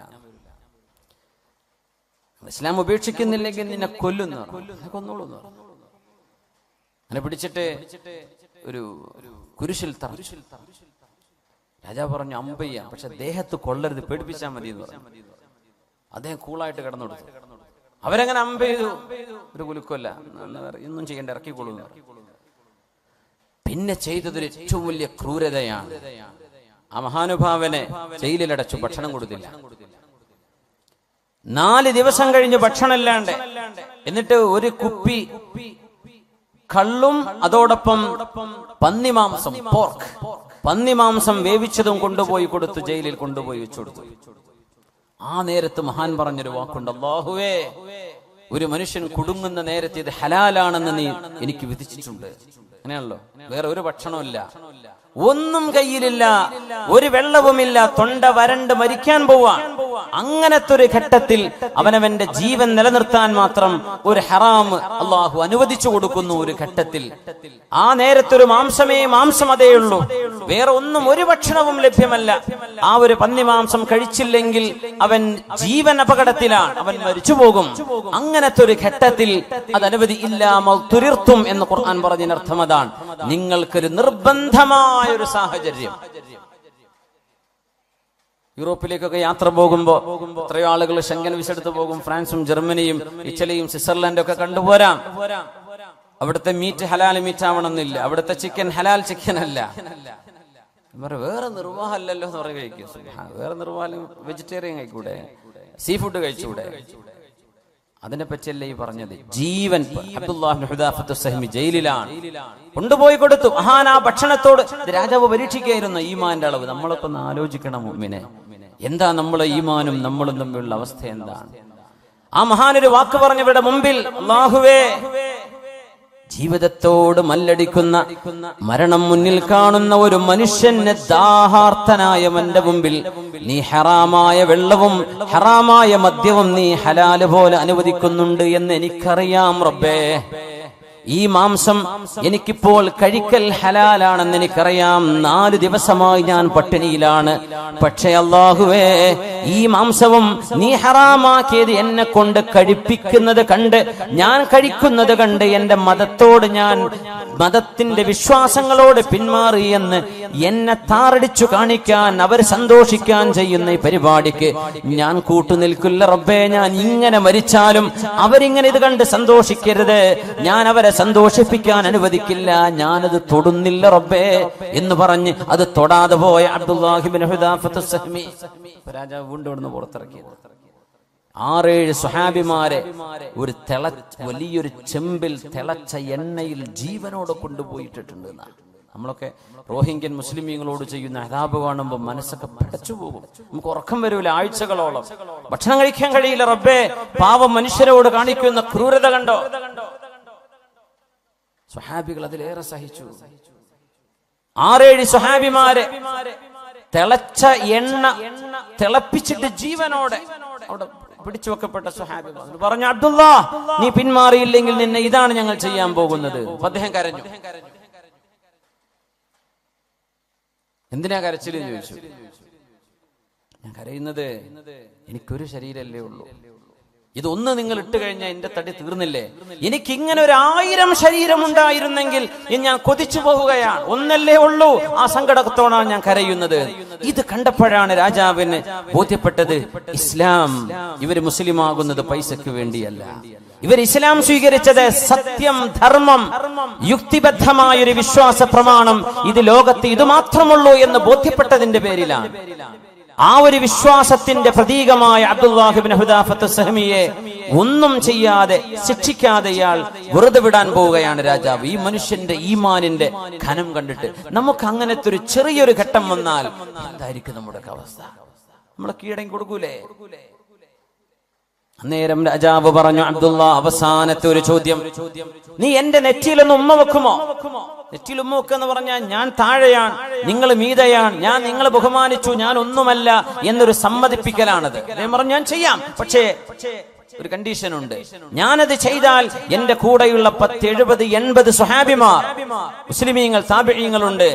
ഇസ്ലാം ഉപേക്ഷിക്കുന്നില്ലെങ്കിൽ നിന്നെ കൊല്ലുന്നു, കൊന്നോളൂ. എന്നെ പിടിച്ചിട്ട് ഒരു കുരിശിൽ തറച്ചു. രാജാവ് പറഞ്ഞു അമ്പയ്യ, പക്ഷെ ദേഹത്ത് കൊള്ളരുത്, പേടിപ്പിച്ചാൽ മതി എന്ന് പറഞ്ഞു. അദ്ദേഹം കൂളായിട്ട് കിടന്നുകൊടുത്തു. അവരങ്ങനെ അമ്പ ചെയ്തു. ഒരു കുലുക്കല്ല, ഒന്നും ചെയ്യേണ്ട, ഇറക്കിക്കൊള്ളുന്നു. പിന്നെ ചെയ്തതൊരു ഏറ്റവും വലിയ ക്രൂരതയാണ്. ആ മഹാനുഭാവനെ ജയിലിലടച്ചു, ഭക്ഷണം കൊടുത്തില്ല. 4 ദിവസം കഴിഞ്ഞ് ഭക്ഷണമില്ലാണ്ട്. എന്നിട്ട് ഒരു കുപ്പി കള്ളും അതോടൊപ്പം പന്നിമാംസം, പോർക്ക്, പന്നിമാംസം വേവിച്ചതും കൊണ്ടുപോയി കൊടുത്തു, ജയിലിൽ കൊണ്ടുപോയി വെച്ചു കൊടുത്തു. ആ നേരത്ത് മഹാൻ പറഞ്ഞൊരു വാക്കുണ്ട്, അല്ലാഹുവേ ഒരു മനുഷ്യൻ കുടുങ്ങുന്ന നേരത്തെ ഇത് ഹലാലാണെന്ന് നീ എനിക്ക് വിധിച്ചിട്ടുണ്ട്. അങ്ങനെയാണല്ലോ. വേറെ ഒരു ഭക്ഷണമില്ല, ഒന്നും കയ്യിലില്ല, ഒരു വെള്ളവുമില്ല, തൊണ്ട വരണ്ട് മരിക്കാൻ പോവാൻ. അങ്ങനത്തെ ഒരു ഘട്ടത്തിൽ അവനവന്റെ ജീവൻ നിലനിർത്താൻ മാത്രം ഒരു ഹറാം അള്ളാഹു അനുവദിച്ചു കൊടുക്കുന്നു. ഒരു ഘട്ടത്തിൽ ആ നേരത്തൊരു മാംസം അതേ ഉള്ളൂ, വേറെ ഒന്നും ഒരു ഭക്ഷണവും ലഭ്യമല്ല. ആ ഒരു പന്നിമാംസം കഴിച്ചില്ലെങ്കിൽ അവൻ ജീവൻ അപകടത്തിലാണ്, അവൻ മരിച്ചു പോകും. അങ്ങനത്തെ ഒരു ഘട്ടത്തിൽ അത് അനുവദി ഇല്ലാമൽ തുരിർത്തും എന്ന് ഖുർആൻ പറഞ്ഞതിനർത്ഥം അതാണ്. നിങ്ങൾക്കൊരു നിർബന്ധമായ ഒരു സാഹചര്യം. യൂറോപ്പിലേക്കൊക്കെ യാത്ര പോകുമ്പോ എത്രയോ ആളുകൾ ഷെങ്കൻ വിസ എടുത്ത് പോകും. ഫ്രാൻസും ജർമ്മനിയും ഇറ്റലിയും സ്വിറ്റ്സർലൻഡും ഒക്കെ കണ്ടുപോരാം. അവിടുത്തെ മീറ്റ് ഹലാൽ മീറ്റ് ആവണമെന്നില്ല, അവിടുത്തെ ചിക്കൻ ഹലാൽ ചിക്കൻ അല്ല. വേറെ നിർവാഹമല്ലല്ലോ എന്ന് പറയുക കഴിക്കും. വേറെ നിർവാഹം വെജിറ്റേറിയൻ കഴിക്കൂടെ, സീ ഫുഡ് കഴിച്ചൂടെ? അതിനെ പറ്റിയല്ല ഈ പറഞ്ഞത്. ജീവൻ അബ്ദുല്ലാഹ് ഇബ്നു ഹുദാഫത്ത് സഹ്മി ജയിലിലാണ്, കൊണ്ടുപോയി കൊടുത്തു. മഹാൻ ആ ഭക്ഷണത്തോട് രാജാവ് പരീക്ഷിക്കുകയായിരുന്നു ഈമാന്റെ അളവ്. നമ്മളൊക്കെ ഒന്ന് ആലോചിക്കണം മുഅ്മിനെ, എന്താ നമ്മളെ ഈമാനും നമ്മളും തമ്മിലുള്ള അവസ്ഥ എന്താണ്? ആ മഹാനൊരു വാക്ക് പറഞ്ഞവരുടെ മുമ്പിൽ, അല്ലാഹുവേ, ജീവിതത്തോട് മല്ലടിക്കുന്ന, മരണം മുന്നിൽ കാണുന്ന ഒരു മനുഷ്യന് ദാഹാർത്തനായ എന്റെ മുമ്പിൽ നീ ഹറാമായ വെള്ളവും ഹറാമായ മദ്യവും നീ ഹലാല് പോലെ അനുവദിക്കുന്നുണ്ട് എന്ന് എനിക്കറിയാം റബ്ബേ. ഈ മാംസം എനിക്കിപ്പോൾ കഴിക്കൽ ഹലാലാണെന്ന് എനിക്കറിയാം. 4 ദിവസമായി ഞാൻ പട്ടിണിയിലാണ്. പക്ഷേ അല്ലാഹുവേ, ഈ മാംസവും നീ ഹറാമാക്കിയത് എന്നെ കൊണ്ട് കഴിപ്പിക്കുന്നത് കണ്ട്, ഞാൻ കഴിക്കുന്നത് കണ്ട് എന്റെ മതത്തോട്, ഞാൻ മതത്തിന്റെ വിശ്വാസങ്ങളോട് പിന്മാറി എന്ന് എന്നെ താറടിച്ചു കാണിക്കാൻ, അവർ സന്തോഷിക്കാൻ ചെയ്യുന്ന ഈ പരിപാടിക്ക് ഞാൻ കൂട്ടുനിൽക്കില്ല റബ്ബേ. ഞാൻ ഇങ്ങനെ മരിച്ചാലും അവരിങ്ങനെ ഇത് കണ്ട് സന്തോഷിക്കരുത്, ഞാൻ അവരെ സന്തോഷിപ്പിക്കാൻ അനുവദിക്കില്ല, ഞാനത് തൊടുന്നില്ല റബ്ബേ എന്ന് പറഞ്ഞ് അത് തൊടാതെ പോയ അബ്ദുല്ലാഹി ഇബ്നു ഹുദാഫത്ത് സഹ്മി രാജാവ് വീണ്ടും ഇവിടുന്ന് പുറത്തിറക്കിയത്. 6-7 സ്വഹാബിമാരെ ഒരു വലിയൊരു ചെമ്പിൽ തിളച്ച എണ്ണയിൽ ജീവനോടെ കൊണ്ടുപോയിട്ടിട്ടുണ്ട്. നമ്മളൊക്കെ റോഹിംഗ്യൻ മുസ്ലിമീങ്ങളോട് ചെയ്യുന്ന അദാബ് കാണുമ്പോൾ മനസ്സൊക്കെ പടച്ചു പോകും. നമുക്ക് ഉറക്കം വരൂല, ആഴ്ചകളോളം ഭക്ഷണം കഴിക്കാൻ കഴിയില്ല റബ്ബേ. പാവം മനുഷ്യരോട് കാണിക്കുന്ന ക്രൂരത കണ്ടോ? സ്വഹാബികൾ അതിലേറെ സഹിച്ചു. 6-7 സ്വഹാബിമാരെ തിളച്ച എണ്ണ തിളപ്പിച്ചിട്ട് ജീവനോടെ അവിടെ പിടിച്ചു വെക്കപ്പെട്ട സ്വഹാബി പറഞ്ഞു, അബ്ദുല്ലാ, നീ പിന്മാറിയില്ലെങ്കിൽ നിന്നെ ഇതാണ് ഞങ്ങൾ ചെയ്യാൻ പോകുന്നത്. അദ്ദേഹം കരഞ്ഞു. എന്തിനാ കരച്ചിലെന്ന് ചോദിച്ചു. ഞാൻ കരയുന്നത് എനിക്കൊരു ശരീരമല്ലേ ഉള്ളൂ, ഇതൊന്ന് നിങ്ങൾ ഇട്ട് കഴിഞ്ഞാൽ എന്റെ തടി തീർന്നില്ലേ? എനിക്ക് ഇങ്ങനെ 1000 ശരീരം ഉണ്ടായിരുന്നെങ്കിൽ ഞാൻ കൊതിച്ചു പോവുകയാണ്. ഒന്നല്ലേ ഉള്ളൂ, ആ സങ്കടത്തോടാണ് ഞാൻ കരയുന്നത്. ഇത് കണ്ടപ്പോഴാണ് രാജാവിന് ബോധ്യപ്പെട്ടത്, ഇസ്ലാം, ഇവര് മുസ്ലിം ആകുന്നത് പൈസക്ക് വേണ്ടിയല്ല. ഇവർ ഇസ്ലാം സ്വീകരിച്ചത് സത്യം, ധർമ്മം, യുക്തിബദ്ധമായൊരു വിശ്വാസ പ്രമാണം, ഇത് ലോകത്ത് ഇത് മാത്രമുള്ളൂ എന്ന് ബോധ്യപ്പെട്ടതിന്റെ പേരിലാണ്. ആ ഒരു വിശ്വാസത്തിന്റെ പ്രതീകമായ അബ്ദുല്ലാഹി ഇബ്നു ഹുദാഫത്ത് സഹ്മിയെ ഒന്നും ചെയ്യാതെ ശിക്ഷിക്കാതെ ഇയാൾ വെറുതെ വിടാൻ പോവുകയാണ് രാജാവ്. ഈ മനുഷ്യന്റെ ഈമാനിന്റെ ഘനം കണ്ടിട്ട് നമുക്ക് അങ്ങനത്തെ ഒരു ചെറിയൊരു ഘട്ടം വന്നാൽ എന്തായിരിക്കും നമ്മുടെ അവസ്ഥ? നമ്മളെ കീഴടങ്ങി കൊടുക്കൂലേ? അന്നേരം രാജാവ് പറഞ്ഞു, അബ്ദുല്ലാ, അവസാനത്തെ ഒരു ചോദ്യം, നീ എന്റെ നെറ്റിയിലൊന്ന് ഉമ്മ വെക്കുമോ? നെറ്റിയിൽ ഉമ്മ വെക്കെന്ന് പറഞ്ഞാൽ ഞാൻ താഴെയാണ്, നിങ്ങൾ മീതയാണ്, ഞാൻ നിങ്ങളെ ബഹുമാനിച്ചു, ഞാൻ ഒന്നുമല്ല എന്നൊരു സമ്മതിപ്പിക്കലാണത്. ഞാൻ പറഞ്ഞു, ഞാൻ ചെയ്യാം, പക്ഷേ ഒരു കണ്ടീഷൻ ഉണ്ട്. ഞാനത് ചെയ്താൽ എന്റെ കൂടെയുള്ള 10, 70, 80 സ്വഹാബിമാർ, മുസ്ലിമീങ്ങൾ, താബിഈങ്ങളുണ്ട്,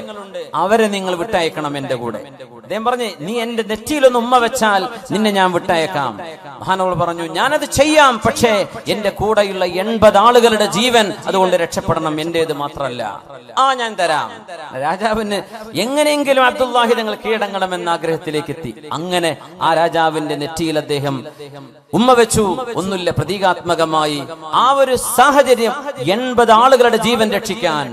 അവരെ നിങ്ങൾ വിട്ടയക്കണം എന്റെ കൂടെ. അദ്ദേഹം പറഞ്ഞു, നീ എന്റെ നെറ്റിയിലൊന്ന് ഉമ്മ വെച്ചാൽ നിന്നെ ഞാൻ വിട്ടയക്കാം. മഹാനവർ പറഞ്ഞു, ഞാനത് ചെയ്യാം, പക്ഷേ എന്റെ കൂടെയുള്ള 80 ആളുകളുടെ ജീവൻ അതുകൊണ്ട് രക്ഷപ്പെടണം, എന്റേത് മാത്രമല്ല. ഞാൻ തരാം. രാജാവിന് എങ്ങനെയെങ്കിലും അബ്ദുല്ലാഹി തങ്ങൾ കീഴടങ്ങണമെന്ന ആഗ്രഹത്തിലേക്ക് എത്തി. അങ്ങനെ ആ രാജാവിന്റെ നെറ്റിയിൽ അദ്ദേഹം ഉമ്മ വെച്ചു. ഒന്നുമില്ല, പ്രതീകാത്മകമായി ആ ഒരു സാഹചര്യം 80 ആളുകളുടെ ജീവൻ രക്ഷിക്കാൻ.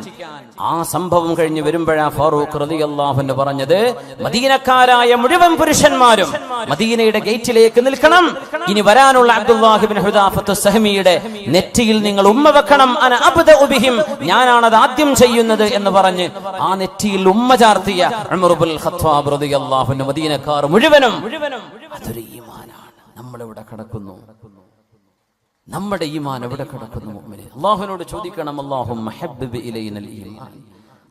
ആ സംഭവം കഴിഞ്ഞ് വരുമ്പോഴാ ഫാറൂഖ് റളിയല്ലാഹു അൻഹു പറഞ്ഞത്, മദീനക്കാരായ മുഴുവൻ പുരുഷന്മാരും മദീനയുടെ ഗേറ്റിലേക്ക് നിൽക്കണം. ഇനി വരാനുള്ള അബ്ദുല്ലാഹി ഇബ്നു ഹുദാഫത്ത് സഹ്മിയുടെ നെറ്റിയിൽ നിങ്ങൾ ഉമ്മ വെക്കണം. അന അബ്ദഉ ബിഹിം, ഞാനാണത് ആദ്യം ചെയ്യുന്നത് എന്ന് പറഞ്ഞ് ആ നെറ്റിയിൽ ഉമ്മ ചാർത്തിയ ഉമർ ഇബ്നുൽ ഖത്താബ് റളിയല്ലാഹു അൻഹു മദീനക്കാർ മുഴുവനും. അതൊരു ഈമാനാണ്. നമ്മളിവിടെ കിടക്കുന്നു. നമ്മുടെ ഈമാൻ എവിടെ കിടക്കുന്നു മുഅ്മിനേ? അല്ലാഹുവിനോട് ചോദിക്കണം, അല്ലാഹുമ്മ ഹബ്ബിബ് ഇലൈനൽ ഈമാൻ,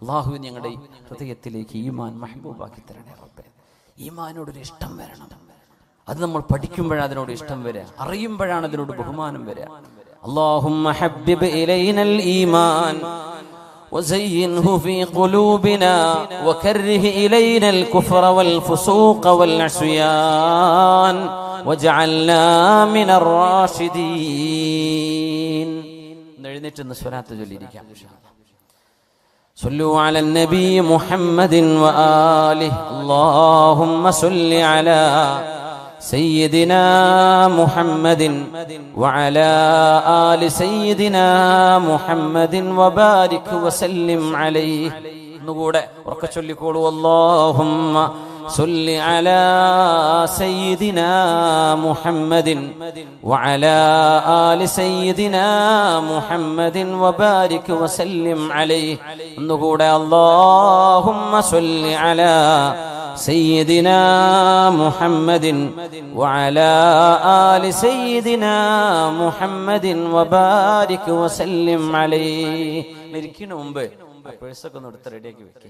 അല്ലാഹുവേ ഞങ്ങളുടെ ഹൃദയത്തിലേക്ക് ഈമാൻ മഹ്ബൂബാക്കി തരണേ റബ്ബേ. ഈമാനോടൊരു ഇഷ്ടം വരണം. അത് നമ്മൾ പഠിക്കുമ്പോഴാണ് അതിനോട് ഇഷ്ടം വരിക, അറിയുമ്പോഴാണ് അതിനോട് ബഹുമാനം വരിക. അല്ലാഹുമ്മ ഹബ്ബിബ് ഇലൈനൽ ഈമാൻ وزينه في قلوبنا وكره إلينا الكفر والفسوق والعصيان وجعلنا من الراشدين. എഴുന്നേറ്റ് സ്വലാത്ത് ചൊല്ലിയിരിക്കാം. صلوا على النبي محمد وآله اللهم صل على سيدنا محمد وعلى آل سيدنا محمد وبارك وسلم عليه. نقول وركشل يقول اللهم صل على سيدنا محمد وعلى آل سيدنا محمد وبارك وسلم عليه. نقول اللهم صل على سيدنا محمد وعلى آل سيدنا محمد وبارك وسلم عليه. ഇരിക്കുന്ന മുമ്പ് പേഴ്സൊക്കെ ഒന്ന് എടുത്ത് റെഡിയാക്കി വെക്കി.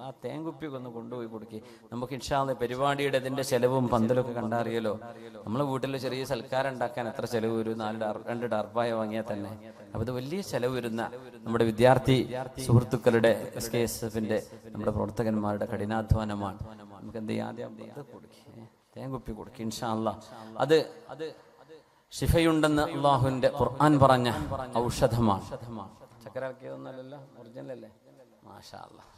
ആ തേങ്കുപ്പിയൊക്കെ ഒന്ന് കൊണ്ടുപോയി കൊടുക്കി. നമുക്ക് ഇൻഷാ അല്ലാഹ് പരിപാടിയുടെ ഇതിന്റെ ചെലവും പന്തലൊക്കെ കണ്ടറിയല്ലോ. നമ്മളെ വീട്ടിൽ ചെറിയ സൽക്കാരം ഉണ്ടാക്കാൻ എത്ര ചെലവ് വരും? 2 ഡർപ്പായ വാങ്ങിയാൽ തന്നെ. അപ്പൊ ഇത് വലിയ ചെലവ് വരുന്ന നമ്മുടെ വിദ്യാർത്ഥി സുഹൃത്തുക്കളുടെ SKSF-ന്റെ നമ്മുടെ പ്രവർത്തകന്മാരുടെ കഠിനാധ്വാനമാണ്. നമുക്ക് എന്ത് ചെയ്യാം? ആദ്യം തേങ്കുപ്പി കൊടുക്കി ഇൻഷാ അല്ലാഹ്. അത് ശിഫയുണ്ടെന്ന് അള്ളാഹുവിന്റെ ഖുർആൻ പറഞ്ഞ ഔഷധമാണ്. ചക്കര ഇറക്കിയതൊന്നല്ലല്ലോ, ഒറിജിനൽ അല്ലേ? മാഷാ അല്ലാഹ്.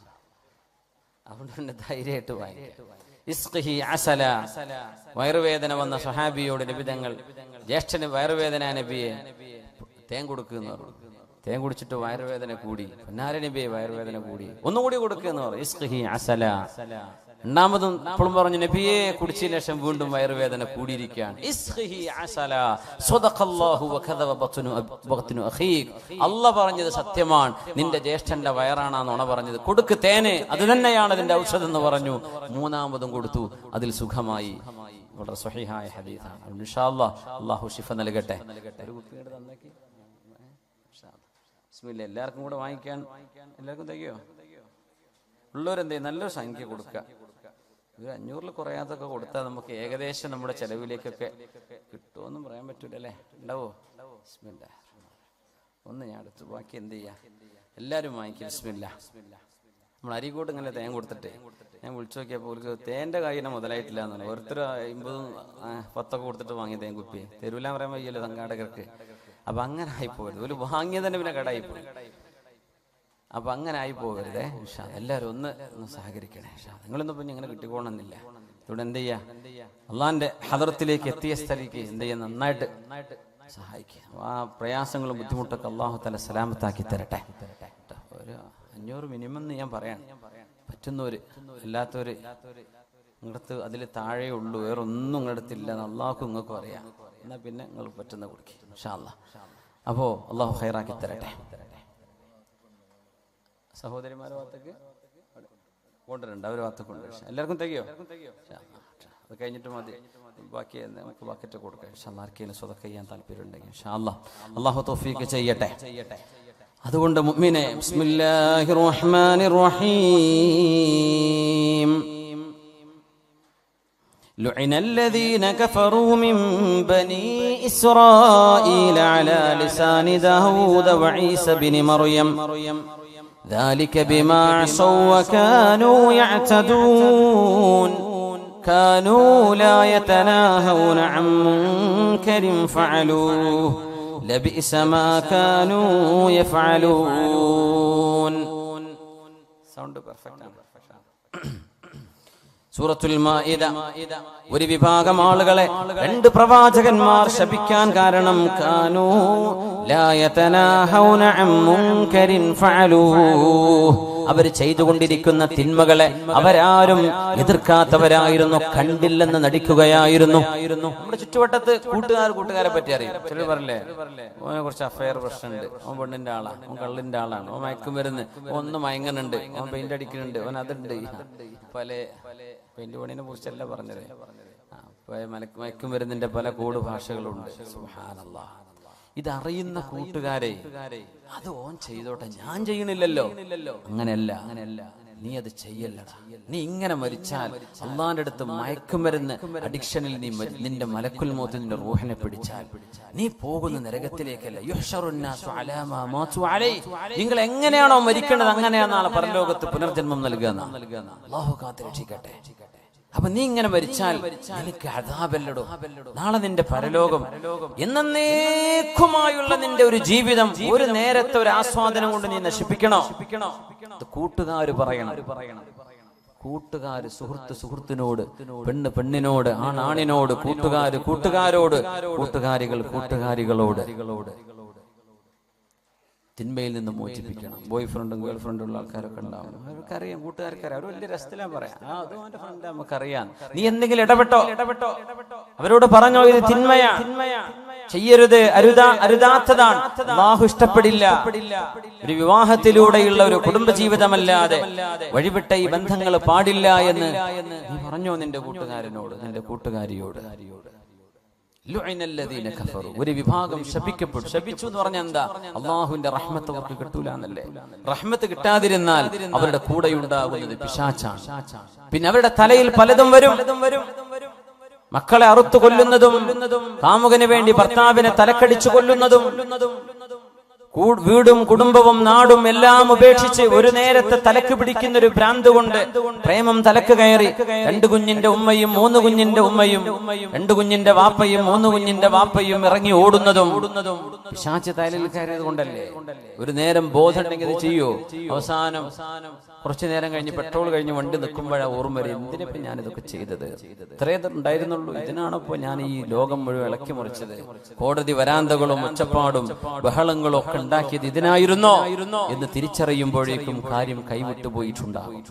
അതുകൊണ്ട് തന്നെ ധൈര്യമായിട്ട് വാങ്ങിക്കുക. വയറുവേദന വന്ന സ്വഹാബിയോട് നബി തങ്ങൾ, ജ്യേഷ്ഠന് വയറുവേദന നബിയെ തേൻ കൊടുക്കുന്നു പറഞ്ഞു. തേൻ കുടിച്ചിട്ട് വയറുവേദന കൂടി. പൊന്നാര നബിയെ വയറുവേദന കൂടി, ഒന്നുകൂടി കൊടുക്കുന്നു പറഞ്ഞു. ഇസ്ഖി അസല. രണ്ടാമതും അപ്പോഴും പറഞ്ഞു നബിയെ കുടിച്ചതിന് ശേഷം വീണ്ടും വയറുവേദന കൂടിയിരിക്കുകയാണ്. അല്ലാഹ് പറഞ്ഞത് സത്യമാണ്, നിന്റെ ജ്യേഷ്ഠന്റെ വയറാണ് നുണ പറഞ്ഞത്. കൊടുക്ക് തേന്, അത് തന്നെയാണ് അതിന്റെ ഔഷധം എന്ന് പറഞ്ഞു. മൂന്നാമതും കൊടുത്തു, അതിൽ സുഖമായി. വളരെ സ്വഹീഹായ ഹദീസാണ്. ഇൻഷാ അല്ലാഹ് അല്ലാഹു ശിഫ നൽകട്ടെ. ബിസ്മില്ലാ. എല്ലാവർക്കും കൂടെ വാങ്ങിക്കാൻ എല്ലാവർക്കും തികയോ? ഉള്ളവരെന്തേ നല്ലൊരു സംഖ്യ കൊടുക്കുക. ഒരു 500 കുറയാതൊക്കെ കൊടുത്താൽ നമുക്ക് ഏകദേശം നമ്മുടെ ചെലവിലേക്കൊക്കെ കിട്ടുമെന്നും പറയാൻ പറ്റൂലല്ലേ? ഉണ്ടാവോ? ബിസ്മില്ലാ. ഒന്ന് ഞാൻ എടുത്തു, ബാക്കി എന്ത് ചെയ്യാം? എല്ലാവരും വാങ്ങിക്കും. ബിസ്മില്ലാ. നമ്മൾ അരീക്കോട്ട് ഇങ്ങനെ തേൻ കൊടുത്തിട്ട് ഞാൻ വിളിച്ചു നോക്കിയപ്പോൾ അവർക്ക് തേൻ്റെ കാര്യം മുതലായിട്ടില്ല എന്ന് പറഞ്ഞു. ഓരോരുത്തർ 50, 10 കൊടുത്തിട്ട് വാങ്ങിയ തേൻ കുപ്പി തരൂലാൻ പറയാൻ വയ്യല്ലോ സംഘാടകർക്ക്. അപ്പം അങ്ങനെ ആയിപ്പോയത്. ഒരു വാങ്ങിയത് തന്നെ പിന്നെ കടായിപ്പോയി. അപ്പൊ അങ്ങനെ ആയി പോകരുതേ. എല്ലാവരും ഒന്ന് സഹകരിക്കണേ. നിങ്ങളൊന്നും പിന്നെ ഇങ്ങനെ കിട്ടിക്കോണമെന്നില്ല. ഇവിടെ എന്ത് ചെയ്യാ? അള്ളാന്റെ ഹദറത്തിലേക്ക് എത്തിയ സ്ഥലിക്ക് എന്ത് ചെയ്യാ? നന്നായിട്ട് സഹായിക്കുക. ആ പ്രയാസങ്ങളും ബുദ്ധിമുട്ടൊക്കെ അള്ളാഹു തആല സലാമത്താക്കി തരട്ടെ. ഒരു 500 മിനിമം എന്ന് ഞാൻ പറയാൻ പറ്റുന്നവര്, അല്ലാത്തവര് നിങ്ങളടുത്ത് അതിൽ താഴെ ഉള്ളൂ, വേറെ ഒന്നും നിങ്ങളടുത്തില്ല എന്ന് അള്ളാഹുക്കും നിങ്ങൾക്കും അറിയാം. എന്നാൽ പിന്നെ നിങ്ങൾ പറ്റുന്ന കൊടുക്കുക ഇൻഷാ അല്ലാഹ്. അപ്പോ അള്ളാഹു ഖൈറാക്കി തരട്ടെ. സഹോദരിമാരെ ഭാഗത്തേക്ക് കൊണ്ടുവരണ്ട, അവർ ഭാഗത്തേക്ക് കൊണ്ടുവരും. എല്ലാവർക്കും തികയോ? അത് കഴിഞ്ഞിട്ട് മതി, ബാക്കി നമുക്ക് ബക്കറ്റ് കൊടുക്കാം. ആർക്കെങ്കിലും സ്വതക്ക ചെയ്യാൻ താല്പര്യം ഉണ്ടെങ്കിൽ ഇൻഷാ അല്ലാഹ് അള്ളാഹു തൗഫീഖ് ചെയ്യട്ടെ. അതുകൊണ്ട് മുഅ്മിനേ, ബിസ്മില്ലാഹിർ റഹ്മാനിർ റഹീം. لعن الذين كفروا من بني إسرائيل على لسان داود وعيسى بن مريم ذلك بما عصوا وكانوا يعتدون كانوا لا يتناهون عن منكر فعلوه لبئس ما كانوا يفعلون. സൗണ്ട് പെർഫെക്റ്റ് ആണ്. സൂറത്തുൽ മാഇദ. ഒരു വിഭാഗം ആളുകളെ 2 പ്രവാചകന്മാർ ശപിക്കാൻ കാരണം കാനൂ ലാ യതനാഹൗന അൻ മുൻകരിൻ ഫഅലൂഹ്, അവർ ചെയ്തുകൊണ്ടിരിക്കുന്ന തിന്മകളെ അവരാരും എതിർക്കാത്തവരായിരുന്നു, കണ്ടില്ലെന്ന് നടിക്കുകയായിരുന്നു. നമ്മുടെ ചുറ്റുവട്ടത്ത് കൂട്ടുകാരെ പറ്റി അറിയും. ചിലർ പറയില്ലേ, ഓനെ കുറച്ച് അഫയർ പ്രശ്നമുണ്ട്, ഓൻ പെണ്ണിന്റെ ആളാണ്, ഓൻ കള്ളിന്റെ ആളാണ്, ഓൻ മയക്കുമരുന്ന്, ഒന്ന് മയങ്ങുന്നുണ്ട്, ഓൻ പെയിന്റ് അടിക്കുന്നുണ്ട്, ഓൻ അതുണ്ട്. പല പെയിന്റ് പണിനെ കുറിച്ചല്ല പറഞ്ഞത്, മയക്കുമരുന്നിന്റെ പല കോഡ് ഭാഷകളുണ്ട്. സുബ്ഹാനല്ലാഹ്. ഇതറിയുന്ന കൂട്ടുകാരെ അത് ഓൻ ചെയ്തോട്ടെ, ഞാൻ ചെയ്യണില്ലല്ലോ. അങ്ങനെയല്ല, നീ അത് ചെയ്യല്ലടാ. നീ ഇങ്ങനെ മരിച്ചാൽ അള്ളാന്റെ അടുത്ത് മയക്കുമരുന്ന് അഡിക്ഷനിൽ നീ നിന്റെ മലക്കുൽ മൗത്ത് നിന്റെ റൂഹിനെ പിടിച്ചാൽ നീ പോകുന്ന നരകത്തിലേക്കല്ല. നിങ്ങൾ എങ്ങനെയാണോ മരിക്കേണ്ടത് അങ്ങനെയാണ് നാളെ പരലോകത്ത് പുനർജന്മം നൽകുക. അല്ലാഹു കാത്തുരക്ഷിക്കട്ടെ. അപ്പൊ നീ ഇങ്ങനെ മരിച്ചാൽ എനിക്ക് അദാബല്ലടോ. നാളെ നിന്റെ പരലോകം എന്നേക്കുമായുള്ള നിന്റെ ഒരു ജീവിതം ഒരു നേരത്തെ ഒരു ആസ്വാദനം കൊണ്ട് നീ നശിപ്പിക്കണോ? കൂട്ടുകാര് പറയണം. കൂട്ടുകാര് സുഹൃത്തിനോട്, പെണ്ണ് പെണ്ണിനോട്, ആണിനോട്, കൂട്ടുകാരോട്, കൂട്ടുകാരികളോട് തിന്മയിൽ നിന്ന് മോചിപ്പിക്കണം. ബോയ് ഫ്രണ്ടും ഗേൾ ഫ്രണ്ടും ഉള്ള ആൾക്കാരൊക്കെ ഉണ്ടാവും. അവർക്കറിയാം, കൂട്ടുകാർക്കറിയാം. അവർ വലിയ രസത്തിലാ പറയാം, അത് അവന്റെ ഫ്രണ്ട് നമുക്കറിയാം. നീ എന്തെങ്കിലും ഇടപെട്ടോ, അവരോട് പറഞ്ഞോ ഇത് തിന്മയാ, ചെയ്യരുത്, അരുതാത്തതാണ്, അല്ലാഹു ഇഷ്ടപ്പെടില്ല. ഒരു വിവാഹത്തിലൂടെയുള്ള ഒരു കുടുംബജീവിതമല്ലാതെ വഴിവിട്ട ഈ ബന്ധങ്ങൾ പാടില്ല എന്ന് നീ പറഞ്ഞോ നിന്റെ കൂട്ടുകാരനോട്, നിന്റെ കൂട്ടുകാരിയോട്. ഒരു വിഭാഗം ശപിക്കപ്പെട്ടു. ശപിച്ചു എന്ന് പറഞ്ഞാൽ എന്താ? അള്ളാഹുവിന്റെ റഹ്മത്ത് അവർക്ക് കിട്ടൂല എന്നല്ലേ. റഹ്മത്ത് കിട്ടാതിരുന്നാൽ അവരുടെ കൂടെയുണ്ടാകുന്നത് പിശാചാണ്. പിന്നെ അവരുടെ തലയിൽ പലതും വരും. മക്കളെ അറുത്തു കൊല്ലുന്നതും, കാമുകന് വേണ്ടി ഭർത്താവിനെ തലക്കടിച്ചു കൊല്ലുന്നതും, വീടും കുടുംബവും നാടും എല്ലാം ഉപേക്ഷിച്ച് ഒരു നേരത്തെ തലക്ക് പിടിക്കുന്ന ഒരു ഭ്രാന്ത് കൊണ്ട് പ്രേമം തലക്ക് കയറി 2 കുഞ്ഞിന്റെ ഉമ്മയും 3 കുഞ്ഞിന്റെ ഉമ്മയും 2 കുഞ്ഞിന്റെ വാപ്പയും 3 കുഞ്ഞിന്റെ വാപ്പയും ഇറങ്ങി ഓടുന്നതും പിശാച് തലയിൽ കയറിയത് കൊണ്ടല്ലേ. ഒരു നേരം ബോധം ഉണ്ടെങ്കിൽ ഇത് ചെയ്യോ? അവസാനം കുറച്ചു നേരം കഴിഞ്ഞ് പെട്രോൾ കഴിഞ്ഞ് വണ്ടി നിൽക്കുമ്പോഴാണ് ഓർമ്മ വരും, എന്തിനിപ്പോ ഞാനിതൊക്കെ ചെയ്തത്, ഇത്രയേ ഉണ്ടായിരുന്നുള്ളൂ, ഇതിനാണിപ്പോ ഞാൻ ഈ ലോകം മുഴുവൻ ഇളക്കി മറിച്ചത്, കോടതി വരാന്തകളും ഒച്ചപ്പാടും ബഹളങ്ങളും ഒക്കെ ഉണ്ടാക്കിയത് ഇതിനായിരുന്നോ എന്ന് തിരിച്ചറിയുമ്പോഴേക്കും കാര്യം കൈവിട്ടു പോയിട്ടുണ്ടാകും.